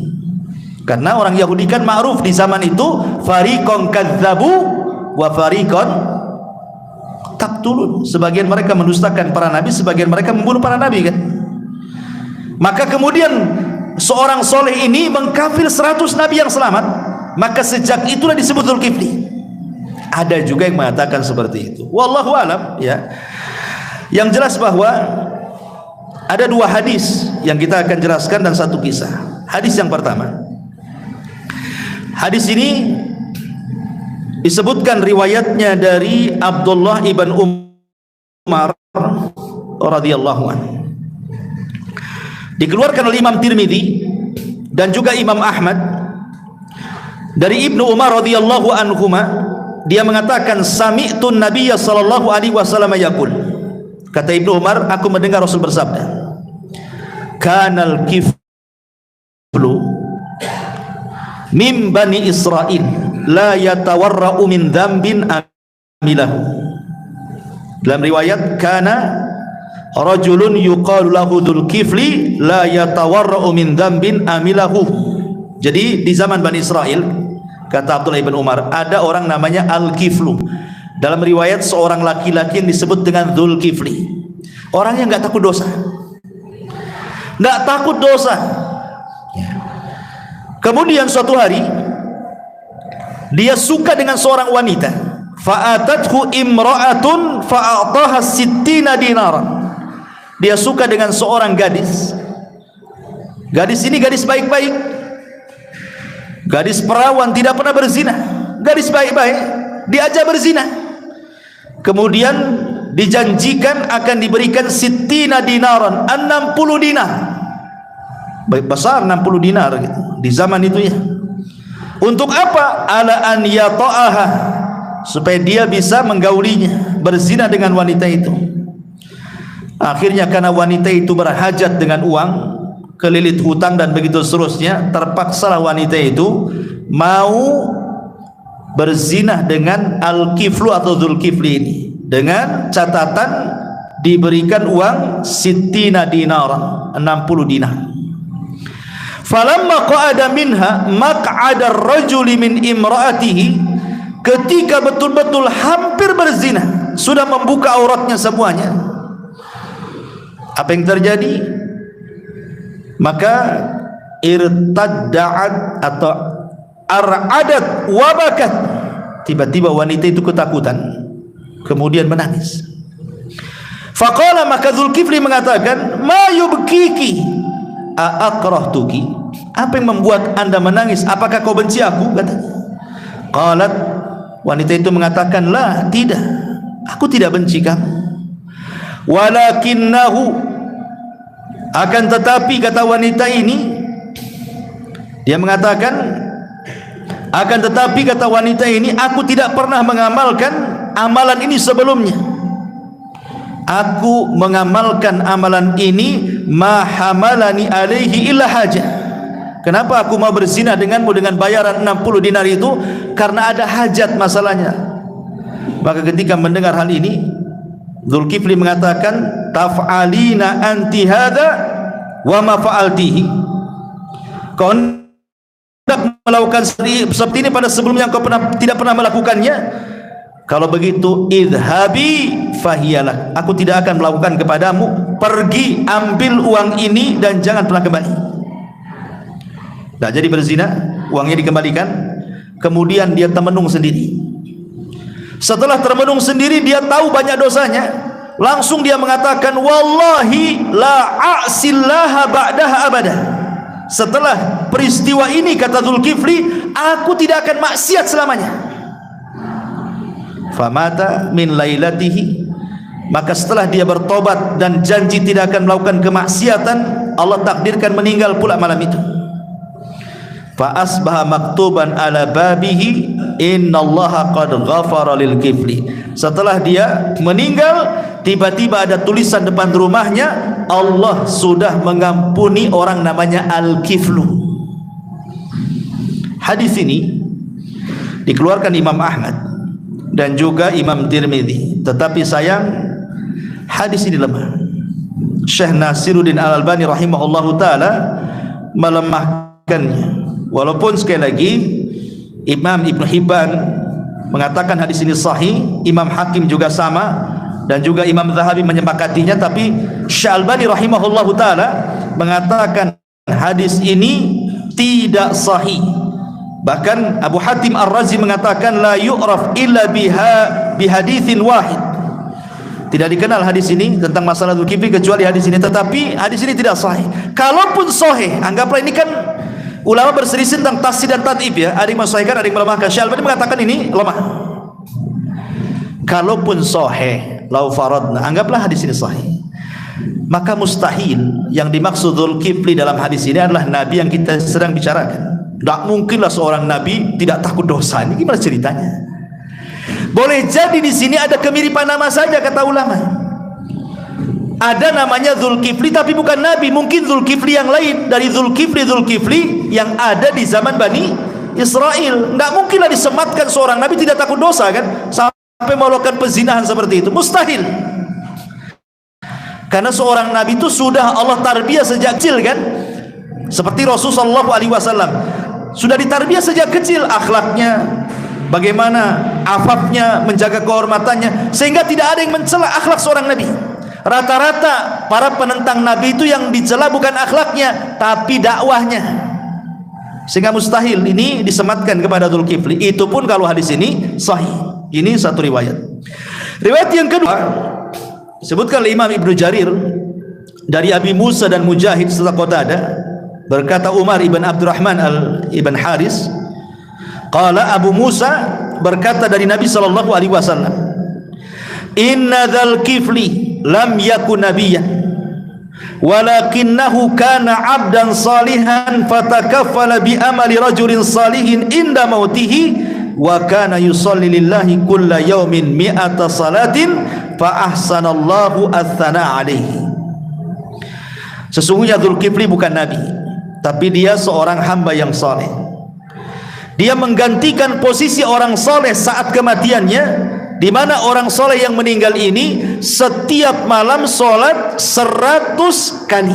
Karena orang Yahudi kan ma'ruf di zaman itu, fariqon kadzabu wa fariqon taqtulun. Sebagian mereka mendustakan para nabi, sebagian mereka membunuh para nabi kan. Maka kemudian seorang soleh ini mengkafir 100 nabi yang selamat, maka sejak itulah disebut Dzulkifli. Ada juga yang mengatakan seperti itu. Wallahu alam ya. Yang jelas bahwa ada dua hadis yang kita akan jelaskan dan satu kisah. Hadis yang pertama, hadis ini disebutkan riwayatnya dari Abdullah ibn Umar radhiyallahu anhu. Dikeluarkan oleh Imam Tirmidzi dan juga Imam Ahmad dari Ibnu Umar radhiyallahu anhuma. Dia mengatakan sami'tun nabiyya sallallahu alaihi wasallam yaqul. Kata Ibnu Umar, aku mendengar Rasul bersabda, kanal kiflu min bani Israil la yatawarra'u min dzambin amilahu. Dalam riwayat kana rajulun yuqalu lahu Dzulkifli la yatawarra'u min dzambin amilahu. Jadi di zaman Bani Israel, kata Abdullah ibn Umar, ada orang namanya Al-Kiflu. Dalam riwayat seorang laki-laki yang disebut dengan Dzulkifli. Orangnya enggak takut dosa. Enggak takut dosa. Kemudian suatu hari dia suka dengan seorang wanita. Fa'atathu imra'atun fa'ataha 60 dinaran. Dia suka dengan seorang gadis. Gadis ini gadis baik-baik. Gadis perawan, tidak pernah berzina, gadis baik-baik, diajak berzina. Kemudian dijanjikan akan diberikan sittina dinaran, 60 dinar. Baik besar 60 dinar gitu di zaman itu ya. Untuk apa? Ala an yata'aha, supaya dia bisa menggaulinya, berzina dengan wanita itu. Akhirnya karena wanita itu berhajat dengan uang, kelilit hutang dan begitu seterusnya, terpaksalah wanita itu mau berzina dengan Al-Kiflu atau Dzulkifli ini, dengan catatan diberikan uang sittina dinar, 60 dinar. Falamma qa'ada minha maq'ada ar-rajuli min imra'atihi, ketika betul-betul hampir berzina, sudah membuka auratnya semuanya, apa yang terjadi? Maka irtadda'at atau ar'adat wabakat, tiba-tiba wanita itu ketakutan, kemudian menangis. Faqala, maka Dzulkifli mengatakan, ma yubkiki a'akrahtuki, apa yang membuat anda menangis? Apakah kau benci aku? Katanya. Qalat, wanita itu mengatakan, la, tidak, aku tidak benci kamu. Walakinnahu, akan tetapi, kata wanita ini, dia mengatakan, akan tetapi, kata wanita ini, aku tidak pernah mengamalkan amalan ini sebelumnya. Aku mengamalkan amalan ini ma hamalani alaihi illa hajah. Kenapa aku mau berzina denganmu dengan bayaran 60 dinar itu? Karena ada hajat masalahnya. Maka ketika mendengar hal ini, Dzulkifli mengatakan, taf'alina anti hadza wa ma fa'altihi, kau hendak melakukan seperti ini pada sebelumnya kau tidak pernah melakukannya. Kalau begitu, idhabi fahiyalak, aku tidak akan melakukan kepadamu, pergi ambil uang ini dan jangan pernah kembali. Nah, jadi berzina, uangnya dikembalikan, kemudian dia termenung sendiri. Setelah termenung sendiri, dia tahu banyak dosanya, langsung dia mengatakan, wallahi la a'sillaha ba'daha abada. Setelah peristiwa ini, kata Dzulkifli, aku tidak akan maksiat selamanya. Famata min lailatihi, maka setelah dia bertobat dan janji tidak akan melakukan kemaksiatan, Allah takdirkan meninggal pula malam itu. Fa asbaha maktuban ala babihi innallaha qad ghafara lil kifli. Setelah dia meninggal, tiba-tiba ada tulisan depan rumahnya, Allah sudah mengampuni orang namanya Al-Kiflu. Hadis ini dikeluarkan Imam Ahmad dan juga Imam Tirmidzi, tetapi sayang hadis ini lemah. Syekh Nasiruddin Al-Albani rahimahullahu taala melemahkannya. Walaupun sekali lagi Imam Ibn Hibban mengatakan hadis ini sahih, Imam Hakim juga sama, dan juga Imam Zahabi menyepakatinya, tapi Syalbani rahimahullahu taala mengatakan hadis ini tidak sahih. Bahkan Abu Hatim Ar-Razi mengatakan la yu'raf illa bihaditsin wahid. Tidak dikenal hadis ini tentang masalah Dzulkifli kecuali hadis ini, tetapi hadis ini tidak sahih. Kalaupun sahih, anggaplah ini kan ulama berselisih tentang tasih dan tad'if ya, ada yang mensahihkan, ada yang melemahkan. Syalbani mengatakan ini lemah. Kalaupun sahih, lau faradna, anggaplah hadis ini sahih, maka mustahil yang dimaksud Dzulkifli dalam hadis ini adalah nabi yang kita sedang bicarakan. Tak mungkinlah seorang nabi tidak takut dosa. Ini gimana ceritanya? Boleh jadi di sini ada kemiripan nama saja, kata ulama. Ada namanya Dzulkifli tapi bukan nabi, mungkin Dzulkifli yang lain dari Dzulkifli yang ada di zaman Bani Israel. Enggak mungkinlah disematkan seorang nabi tidak takut dosa kan, sampai melakukan pezinahan seperti itu. Mustahil. Karena seorang nabi itu sudah Allah tarbiyah sejak kecil kan, seperti Rasulullah SAW sudah ditarbiyah sejak kecil, akhlaknya bagaimana, afafnya, menjaga kehormatannya, sehingga tidak ada yang mencela akhlak seorang nabi. Rata-rata para penentang nabi itu yang dicela bukan akhlaknya tapi dakwahnya, sehingga mustahil ini disematkan kepada Dzulkifli. Itu pun kalau hadis ini sahih. Ini satu riwayat. Riwayat yang kedua disebutkan oleh Imam Ibnu Jarir dari Abi Musa dan Mujahid serta Qatadah, berkata Umar ibn Abdurrahman ibn Haris, qala Abu Musa berkata dari Nabi sallallahu alaihi wasallam, inna dzal kifli lam yakun nabiyyan walakinnahu kana 'abdan salihan fatakaffala bi amali rajulin salihin inda mautihi wa kana yusalli lillahi kulla yawmin mi'ata salatin fa ahsanallahu ats-tsana 'alaihi. Sesungguhnya Dzulkifli bukan nabi, tapi dia seorang hamba yang saleh. Dia menggantikan posisi orang saleh saat kematiannya, di mana orang saleh yang meninggal ini setiap malam salat 100 kali.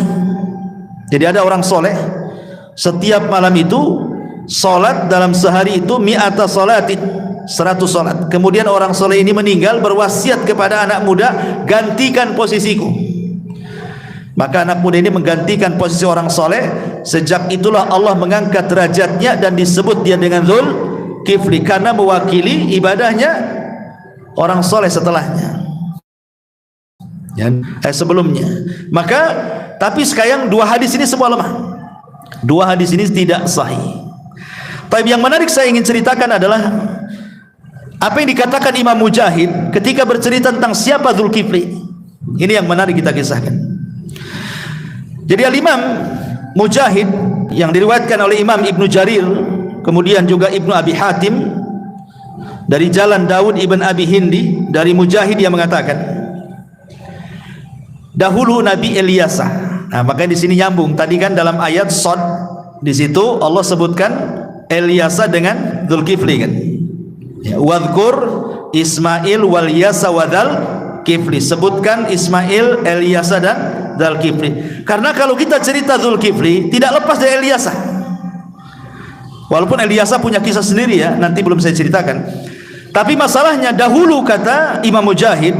Jadi ada orang saleh setiap malam itu salat, dalam sehari itu mi'ata salatin, 100 salat. Kemudian orang saleh ini meninggal berwasiat kepada anak muda, gantikan posisiku. Maka anak muda ini menggantikan posisi orang soleh. Sejak itulah Allah mengangkat derajatnya dan disebut dia dengan Dzulkifli, karena mewakili ibadahnya orang soleh setelahnya, sebelumnya. Maka tapi sekarang dua hadis ini semua lemah. Dua hadis ini tidak sahih. Tapi yang menarik saya ingin ceritakan adalah apa yang dikatakan Imam Mujahid ketika bercerita tentang siapa Dzulkifli. Ini yang menarik kita kisahkan. Jadi Al-Imam Mujahid yang diriwayatkan oleh Imam Ibnu Jarir, kemudian juga Ibnu Abi Hatim dari jalan Daud ibn Abi Hindi, dari Mujahid yang mengatakan dahulu Nabi Ilyasa. Nah, makanya di sini nyambung. Tadi kan dalam ayat Shad di situ Allah sebutkan Ilyasa dengan Dzulkifli kan. Ya, wadhkur Ismail wal Yasa wadal Kifli, sebutkan Ismail, Ilyasa dan Dzulkifli. Karena kalau kita cerita Dzulkifli tidak lepas dari Ilyasa. Walaupun Ilyasa punya kisah sendiri ya, nanti belum saya ceritakan. Tapi masalahnya dahulu kata Imam Mujahid,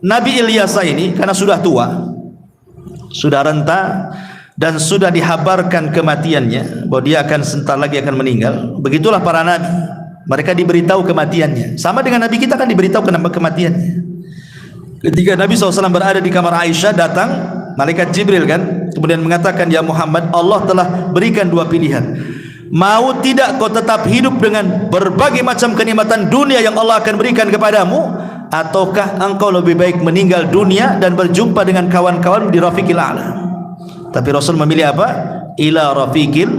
Nabi Ilyasa ini karena sudah tua, sudah renta, dan sudah dihabarkan kematiannya, bahwa dia akan sebentar lagi akan meninggal. Begitulah para nabi, mereka diberitahu kematiannya. Sama dengan Nabi kita kan diberitahu kematiannya. Ketika Nabi SAW berada di kamar Aisyah, datang malaikat Jibril kan, kemudian mengatakan, ya Muhammad, Allah telah berikan dua pilihan. Mau tidak kau tetap hidup dengan berbagai macam kenikmatan dunia yang Allah akan berikan kepadamu, ataukah engkau lebih baik meninggal dunia dan berjumpa dengan kawan-kawan di Rafiqil A'la? Tapi Rasul memilih apa? Ila Rafiqil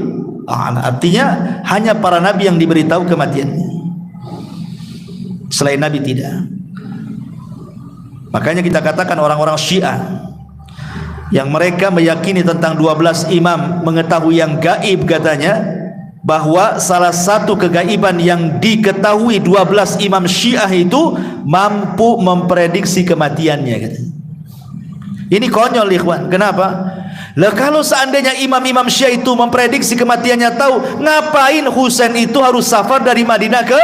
A'la. Artinya hanya para nabi yang diberitahu kematiannya, selain Nabi tidak. Makanya kita katakan orang-orang Syiah yang mereka meyakini tentang 12 imam, mengetahui yang gaib katanya, bahwa salah satu kegaiban yang diketahui 12 imam Syiah itu mampu memprediksi kematiannya katanya. Ini konyol ikhwan. Kenapa? Lah kalau seandainya imam-imam Syiah itu memprediksi kematiannya tahu, ngapain Husain itu harus safar dari Madinah ke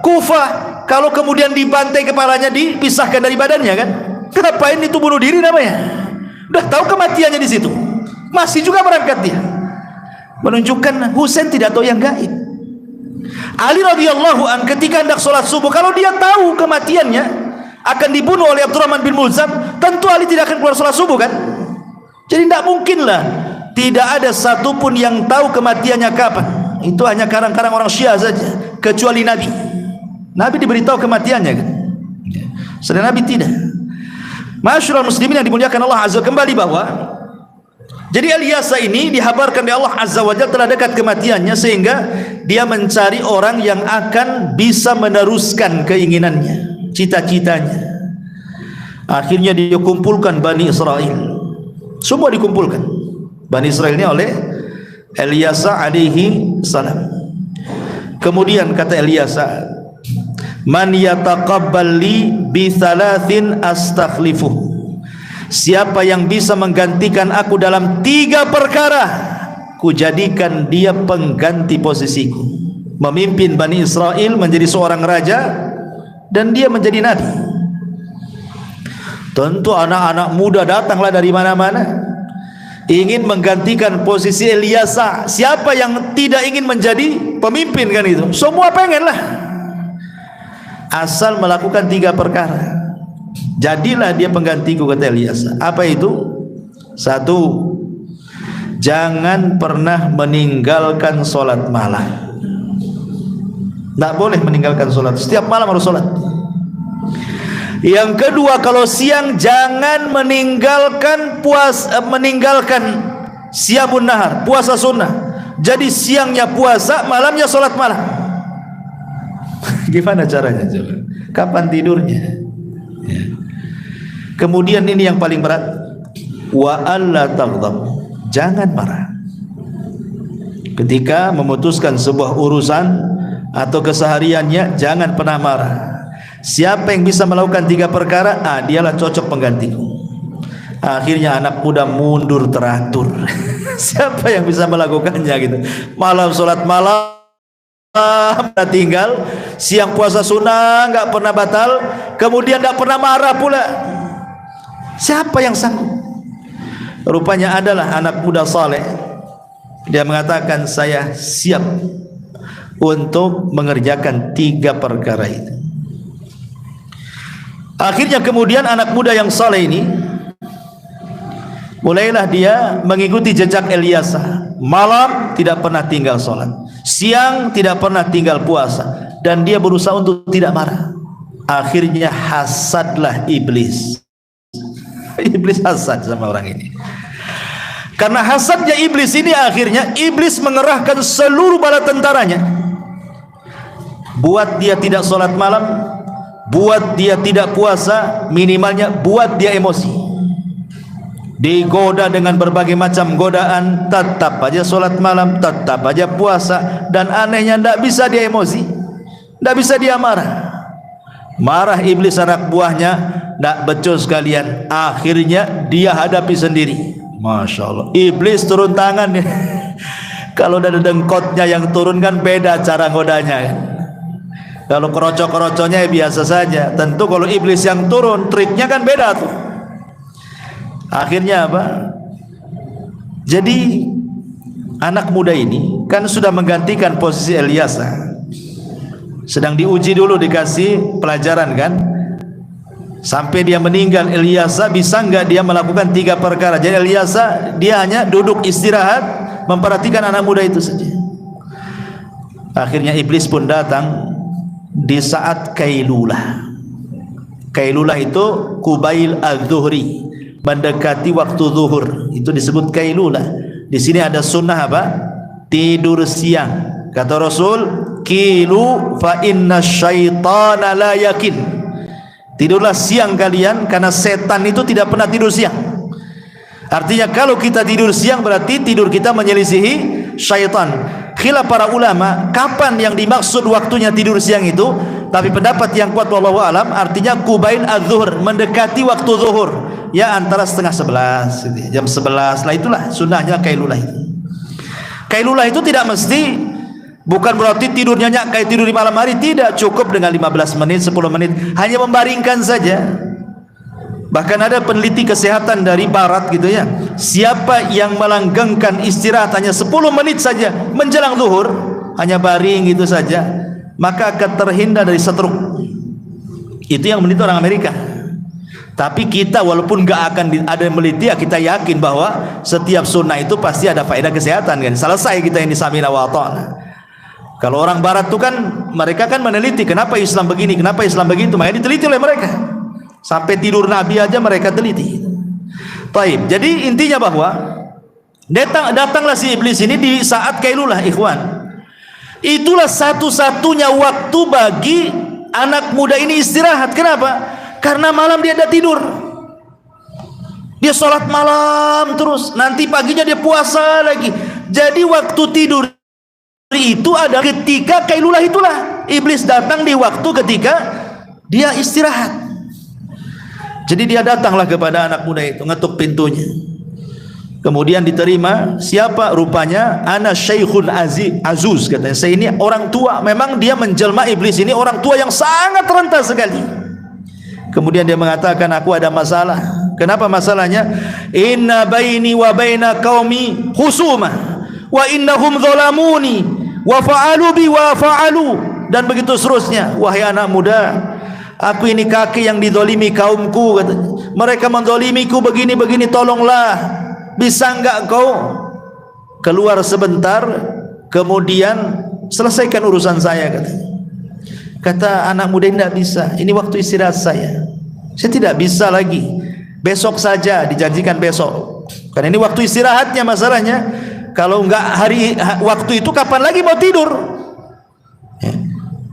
Kufah? Kalau kemudian dibantai kepalanya, dipisahkan dari badannya kan? Ngapain itu bunuh diri namanya? Udah tahu kematiannya di situ, masih juga berangkat dia. Menunjukkan Husain tidak tahu yang gaib. Ali radhiyallahu an ketika hendak sholat subuh, kalau dia tahu kematiannya akan dibunuh oleh Abdurrahman bin Mulzam, tentu Ali tidak akan keluar sholat subuh kan? Jadi tidak mungkinlah, tidak ada satupun yang tahu kematiannya kapan. Itu hanya karang-karang orang Syiah saja, kecuali Nabi. Nabi diberitahu kematiannya kan? Sedangkan Nabi tidak. Masyaallah muslimin yang dimuliakan Allah Azza, kembali bahwa jadi Ilyasa ini dihabarkan oleh Allah Azza wa Jalla telah dekat kematiannya, sehingga dia mencari orang yang akan bisa meneruskan keinginannya, cita-citanya. Akhirnya dia kumpulkan Bani Israel. Semua dikumpulkan Bani Israel ini oleh Ilyasa alaihi salam. Kemudian kata Ilyasa, man yataqabbal li bi thalathin astakhlifuh. Siapa yang bisa menggantikan aku dalam 3 perkara, ku jadikan dia pengganti posisiku. Memimpin Bani Israel, menjadi seorang raja, dan dia menjadi nabi. Tentu anak-anak muda datanglah dari mana-mana, ingin menggantikan posisi Ilyasa. Siapa yang tidak ingin menjadi pemimpin kan itu? Semua pengenlah, asal melakukan 3 perkara, jadilah dia penggantiku, kata Ilyasa. Apa itu? 1, jangan pernah meninggalkan sholat malam. Tidak boleh meninggalkan sholat, setiap malam harus sholat. Yang kedua, kalau siang jangan meninggalkan siamun nahar, puasa sunnah. Jadi siangnya puasa, malamnya sholat malam. Gimana caranya coba? Kapan tidurnya? Ya. Kemudian ini yang paling berat, wa alla taghdab, jangan marah ketika memutuskan sebuah urusan atau kesehariannya. Jangan pernah marah. Siapa yang bisa melakukan 3 perkara, dialah cocok penggantiku. Akhirnya anak muda mundur teratur. Siapa yang bisa melakukannya gitu? Malam sholat malam tinggal, siang puasa sunnah nggak pernah batal, kemudian nggak pernah marah pula. Siapa yang sanggup? Rupanya adalah anak muda saleh. Dia mengatakan, saya siap untuk mengerjakan 3 perkara itu. Akhirnya kemudian anak muda yang saleh ini mulailah dia mengikuti jejak Ilyasah. Malam tidak pernah tinggal sholat, siang tidak pernah tinggal puasa, dan dia berusaha untuk tidak marah. Akhirnya hasadlah iblis. Iblis hasad sama orang ini. Karena hasadnya iblis ini, akhirnya iblis mengerahkan seluruh bala tentaranya, buat dia tidak sholat malam, buat dia tidak puasa, minimalnya buat dia emosi. Digoda dengan berbagai macam godaan, tetap aja sholat malam, tetap aja puasa, dan anehnya tidak bisa dia emosi, tidak bisa dia marah. Marah iblis anak buahnya, tidak becus kalian. Akhirnya dia hadapi sendiri. Masya Allah, iblis turun tangan. Kalau ada dengkotnya yang turun kan beda cara godanya. Kalau kerocok-kerocoknya biasa saja. Tentu kalau iblis yang turun, triknya kan beda tuh. Akhirnya apa? Jadi anak muda ini kan sudah menggantikan posisi Ilyasah. Sedang diuji dulu, dikasih pelajaran kan, sampai dia meninggal. Ilyasah bisa enggak dia melakukan 3 perkara. Jadi Ilyasah dia hanya duduk istirahat, memperhatikan anak muda itu saja. Akhirnya iblis pun datang di saat kailulah. Kailulah itu kubail al-zuhri, mendekati waktu zuhur, itu disebut kailulah. Di sini ada sunnah apa? Tidur siang. Kata Rasul, kilu fa inna syaitana la yakin. Tidurlah siang kalian, karena setan itu tidak pernah tidur siang. Artinya kalau kita tidur siang berarti tidur kita menyelisihi syaitan. Khilaf para ulama kapan yang dimaksud waktunya tidur siang itu, tapi pendapat yang kuat wallahu alam artinya kubail az-zuhur, mendekati waktu zuhur, ya antara 10:30 gitu, jam 11 lah, itulah sunnahnya kailulah itu. Kailulah itu tidak mesti, bukan berarti tidurnya nyak kayak tidur di malam hari, tidak, cukup dengan 15 menit, 10 menit, hanya membaringkan saja. Bahkan ada peneliti kesehatan dari barat gitu ya, siapa yang melanggengkan istirahat hanya 10 menit saja menjelang zuhur, hanya baring gitu saja, maka akan terhindar dari stroke. Itu yang meneliti orang Amerika. Tapi kita walaupun gak akan ada yang meneliti, ya kita yakin bahwa setiap sunnah itu pasti ada faedah kesehatan kan. Selesai kita ini samina wa ta'ala. Kalau orang barat itu kan mereka kan meneliti kenapa Islam begini, kenapa Islam begitu, makanya diteliti oleh mereka. Sampai tidur Nabi aja mereka teliti. Taib. Jadi intinya bahwa datanglah si iblis ini di saat kailulah, ikhwan. Itulah satu-satunya waktu bagi anak muda ini istirahat. Kenapa? Karena malam dia ada tidur. Dia sholat malam terus, nanti paginya dia puasa lagi. Jadi waktu tidur itu ada ketika kailulah, itulah iblis datang di waktu ketika dia istirahat. Jadi dia datanglah kepada anak muda itu, ngetuk pintunya. Kemudian diterima. Siapa? Rupanya ana syaikhun azuz, katanya. Saya ini orang tua. Memang dia menjelma iblis ini orang tua yang sangat renta sekali. Kemudian dia mengatakan, aku ada masalah. Kenapa masalahnya? Inna baini wa baina qaumi husumah wa innahum zalamuni wa fa'alu bi wa fa'alu, dan begitu seterusnya. Wahai anak muda, aku ini kaki yang didolimi kaumku, katanya. Mereka mendolimiku begini-begini, tolonglah. Bisa enggak kau keluar sebentar, kemudian selesaikan urusan saya, katanya. Kata anak muda, tidak bisa, ini waktu istirahat saya. Saya tidak bisa lagi. Besok saja, dijanjikan besok. Karena ini waktu istirahatnya masalahnya. Kalau enggak waktu itu kapan lagi mau tidur? Ya.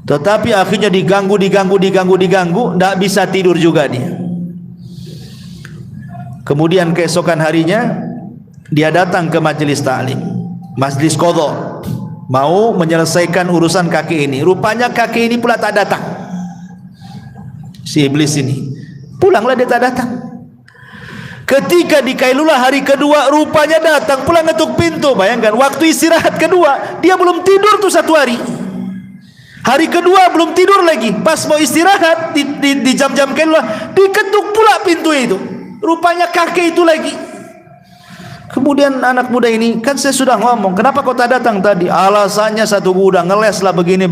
Tetapi akhirnya diganggu, enggak bisa tidur juga dia. Kemudian keesokan harinya dia datang ke majelis ta'lim, majelis qadha, mau menyelesaikan urusan kakek ini. Rupanya kakek ini pula tak datang. Si iblis ini pulanglah, dia tak datang. Ketika di Kailula hari kedua, rupanya datang pula, ngetuk pintu. Bayangkan, waktu istirahat kedua dia belum tidur tuh satu hari. Hari kedua belum tidur lagi. Pas mau istirahat di jam-jam Kailula, diketuk pula pintu itu. Rupanya kakek itu lagi. Kemudian anak muda ini, kan saya sudah ngomong, kenapa kau tak datang tadi? Alasannya satu gudang, ngeles lah begini.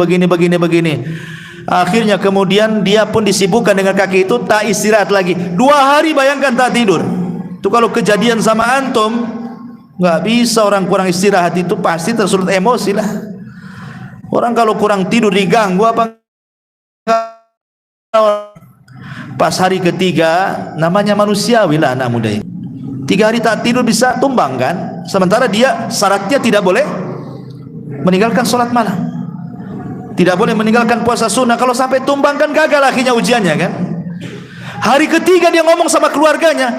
Akhirnya kemudian dia pun disibukkan dengan kakek itu, tak istirahat lagi. 2 hari bayangkan tak tidur. Itu kalau kejadian sama antum, nggak bisa orang kurang istirahat itu pasti tersulut emosi lah. Orang kalau kurang tidur diganggu apa? Pas hari ketiga, namanya manusiawi lah anak muda ini. 3 hari tak tidur bisa tumbang kan? Sementara dia syaratnya tidak boleh meninggalkan sholat malam, tidak boleh meninggalkan puasa sunnah. Kalau sampai tumbang kan gagal akhirnya ujiannya kan. Hari ketiga dia ngomong sama keluarganya,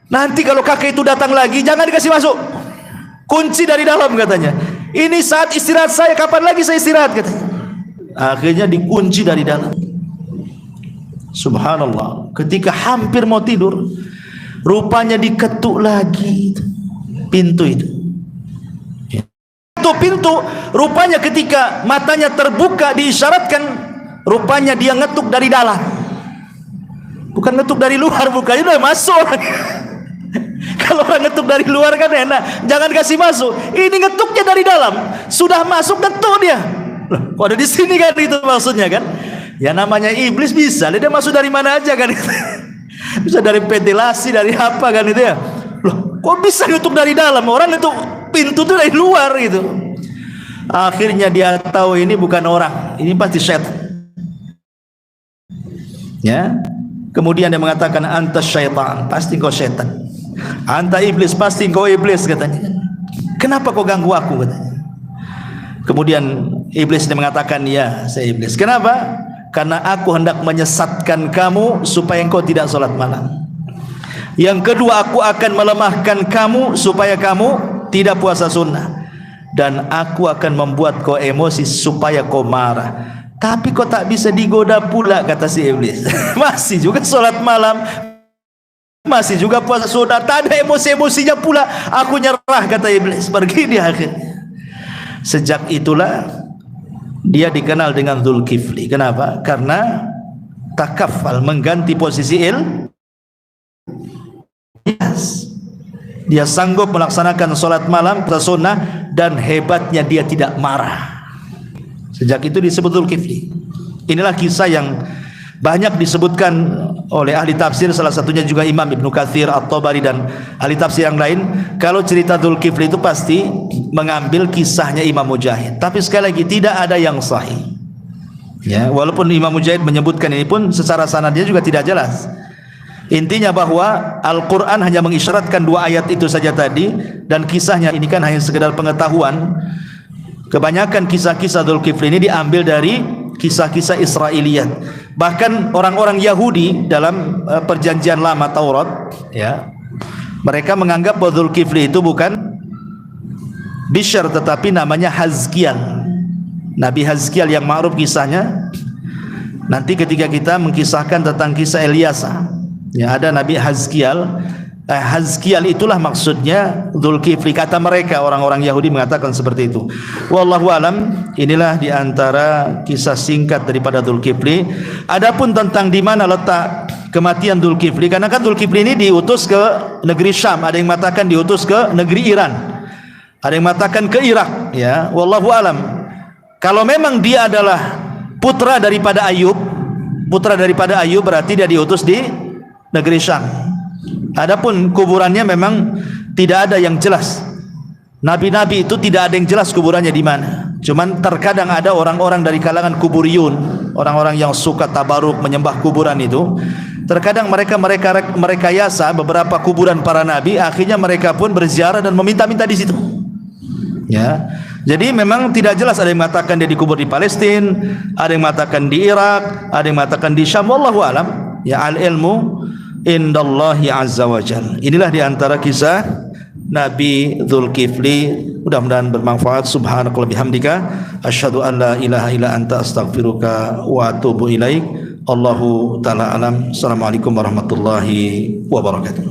nanti kalau kakek itu datang lagi jangan dikasih masuk, kunci dari dalam katanya. Ini saat istirahat saya, kapan lagi saya istirahat katanya. Akhirnya dikunci dari dalam. Subhanallah, ketika hampir mau tidur, rupanya diketuk lagi pintu itu. Itu pintu, rupanya ketika matanya terbuka diisyaratkan, rupanya dia ngetuk dari dalam. Bukan ngetuk dari luar, bukannya udah masuk. Kalau orang ngetuk dari luar kan enak, jangan kasih masuk. Ini ngetuknya dari dalam, sudah masuk ngetuk dia. Loh, kok ada di sini kan, itu maksudnya kan? Ya namanya iblis bisa, dia masuk dari mana aja kan? Bisa dari ventilasi, dari apa kan itu ya. Loh, kok bisa ngetuk dari dalam? Orang ngetuk pintu itu dari luar gitu. Akhirnya dia tahu ini bukan orang, ini pasti syaitan. Ya. Kemudian dia mengatakan, anta syaitan, pasti kau syaitan. Anta iblis, pasti kau iblis katanya. Kenapa kau ganggu aku katanya. Kemudian iblis dia mengatakan, ya saya iblis. Kenapa? Karena aku hendak menyesatkan kamu supaya engkau tidak sholat malam. Yang kedua, aku akan melemahkan kamu supaya kamu tidak puasa sunnah. Dan aku akan membuat kau emosi supaya kau marah. Tapi kau tak bisa digoda pula, kata si iblis. Masih juga sholat malam, masih juga puasa sunnah, tak ada emosi-emosinya pula. Aku nyerah, kata iblis, pergi di akhir. Sejak itulah dia dikenal dengan Dzulkifli. Kenapa? Karena takafal, mengganti posisi dia sanggup melaksanakan sholat malam, puasa sunnah, dan hebatnya dia tidak marah. Sejak itu disebut Dzulkifli. Inilah kisah yang banyak disebutkan oleh ahli tafsir, salah satunya juga Imam Ibnu Katsir, At-Tabari, dan ahli tafsir yang lain. Kalau cerita Dzulkifli itu pasti mengambil kisahnya Imam Mujahid. Tapi sekali lagi tidak ada yang sahih. Ya, walaupun Imam Mujahid menyebutkan ini pun secara sanadnya juga tidak jelas. Intinya bahwa Al-Quran hanya mengisyaratkan 2 ayat itu saja tadi, dan kisahnya ini kan hanya sekedar pengetahuan. Kebanyakan kisah-kisah Dzulkifli ini diambil dari kisah-kisah Israiliyat. Bahkan orang-orang Yahudi dalam perjanjian lama Taurat, ya, mereka menganggap bahwa Dzulkifli itu bukan Bishr, tetapi namanya Hazkiel. Nabi Hazkiel yang ma'ruf kisahnya. Nanti ketika kita mengkisahkan tentang kisah Ilyasa, ya, ada Nabi Hazkiel. Hazkiel itulah maksudnya Dzulkifli, kata mereka, orang-orang Yahudi mengatakan seperti itu. Wallahu alam. Inilah diantara kisah singkat daripada Dzulkifli. Adapun tentang di mana letak kematian Dzulkifli, karena kan Dzulkifli ini diutus ke negeri Syam, ada yang mengatakan diutus ke negeri Iran, ada yang mengatakan ke Irak, ya. Wallahu alam. Kalau memang dia adalah putra daripada Ayub berarti dia diutus di negeri Syam. Adapun kuburannya memang tidak ada yang jelas. Nabi-nabi itu tidak ada yang jelas kuburannya di mana. Cuman terkadang ada orang-orang dari kalangan kuburiyun, orang-orang yang suka tabaruk, menyembah kuburan itu. Terkadang mereka yasa beberapa kuburan para nabi, akhirnya mereka pun berziarah dan meminta-minta di situ. Ya. Jadi memang tidak jelas, ada yang mengatakan dia dikubur di Palestina, ada yang mengatakan di Irak, ada yang mengatakan di Syam, wallahu alam. Ya, al-ilmu indallahi azza wajalla. Inilah di antara kisah Nabi Dzulkifli. Mudah-mudahan bermanfaat. Subhanakallahumma bihamdika asyhadu an la ilaha illa anta astaghfiruka wa atubu ilaik. Allahu taala alam. Assalamualaikum warahmatullahi wabarakatuh.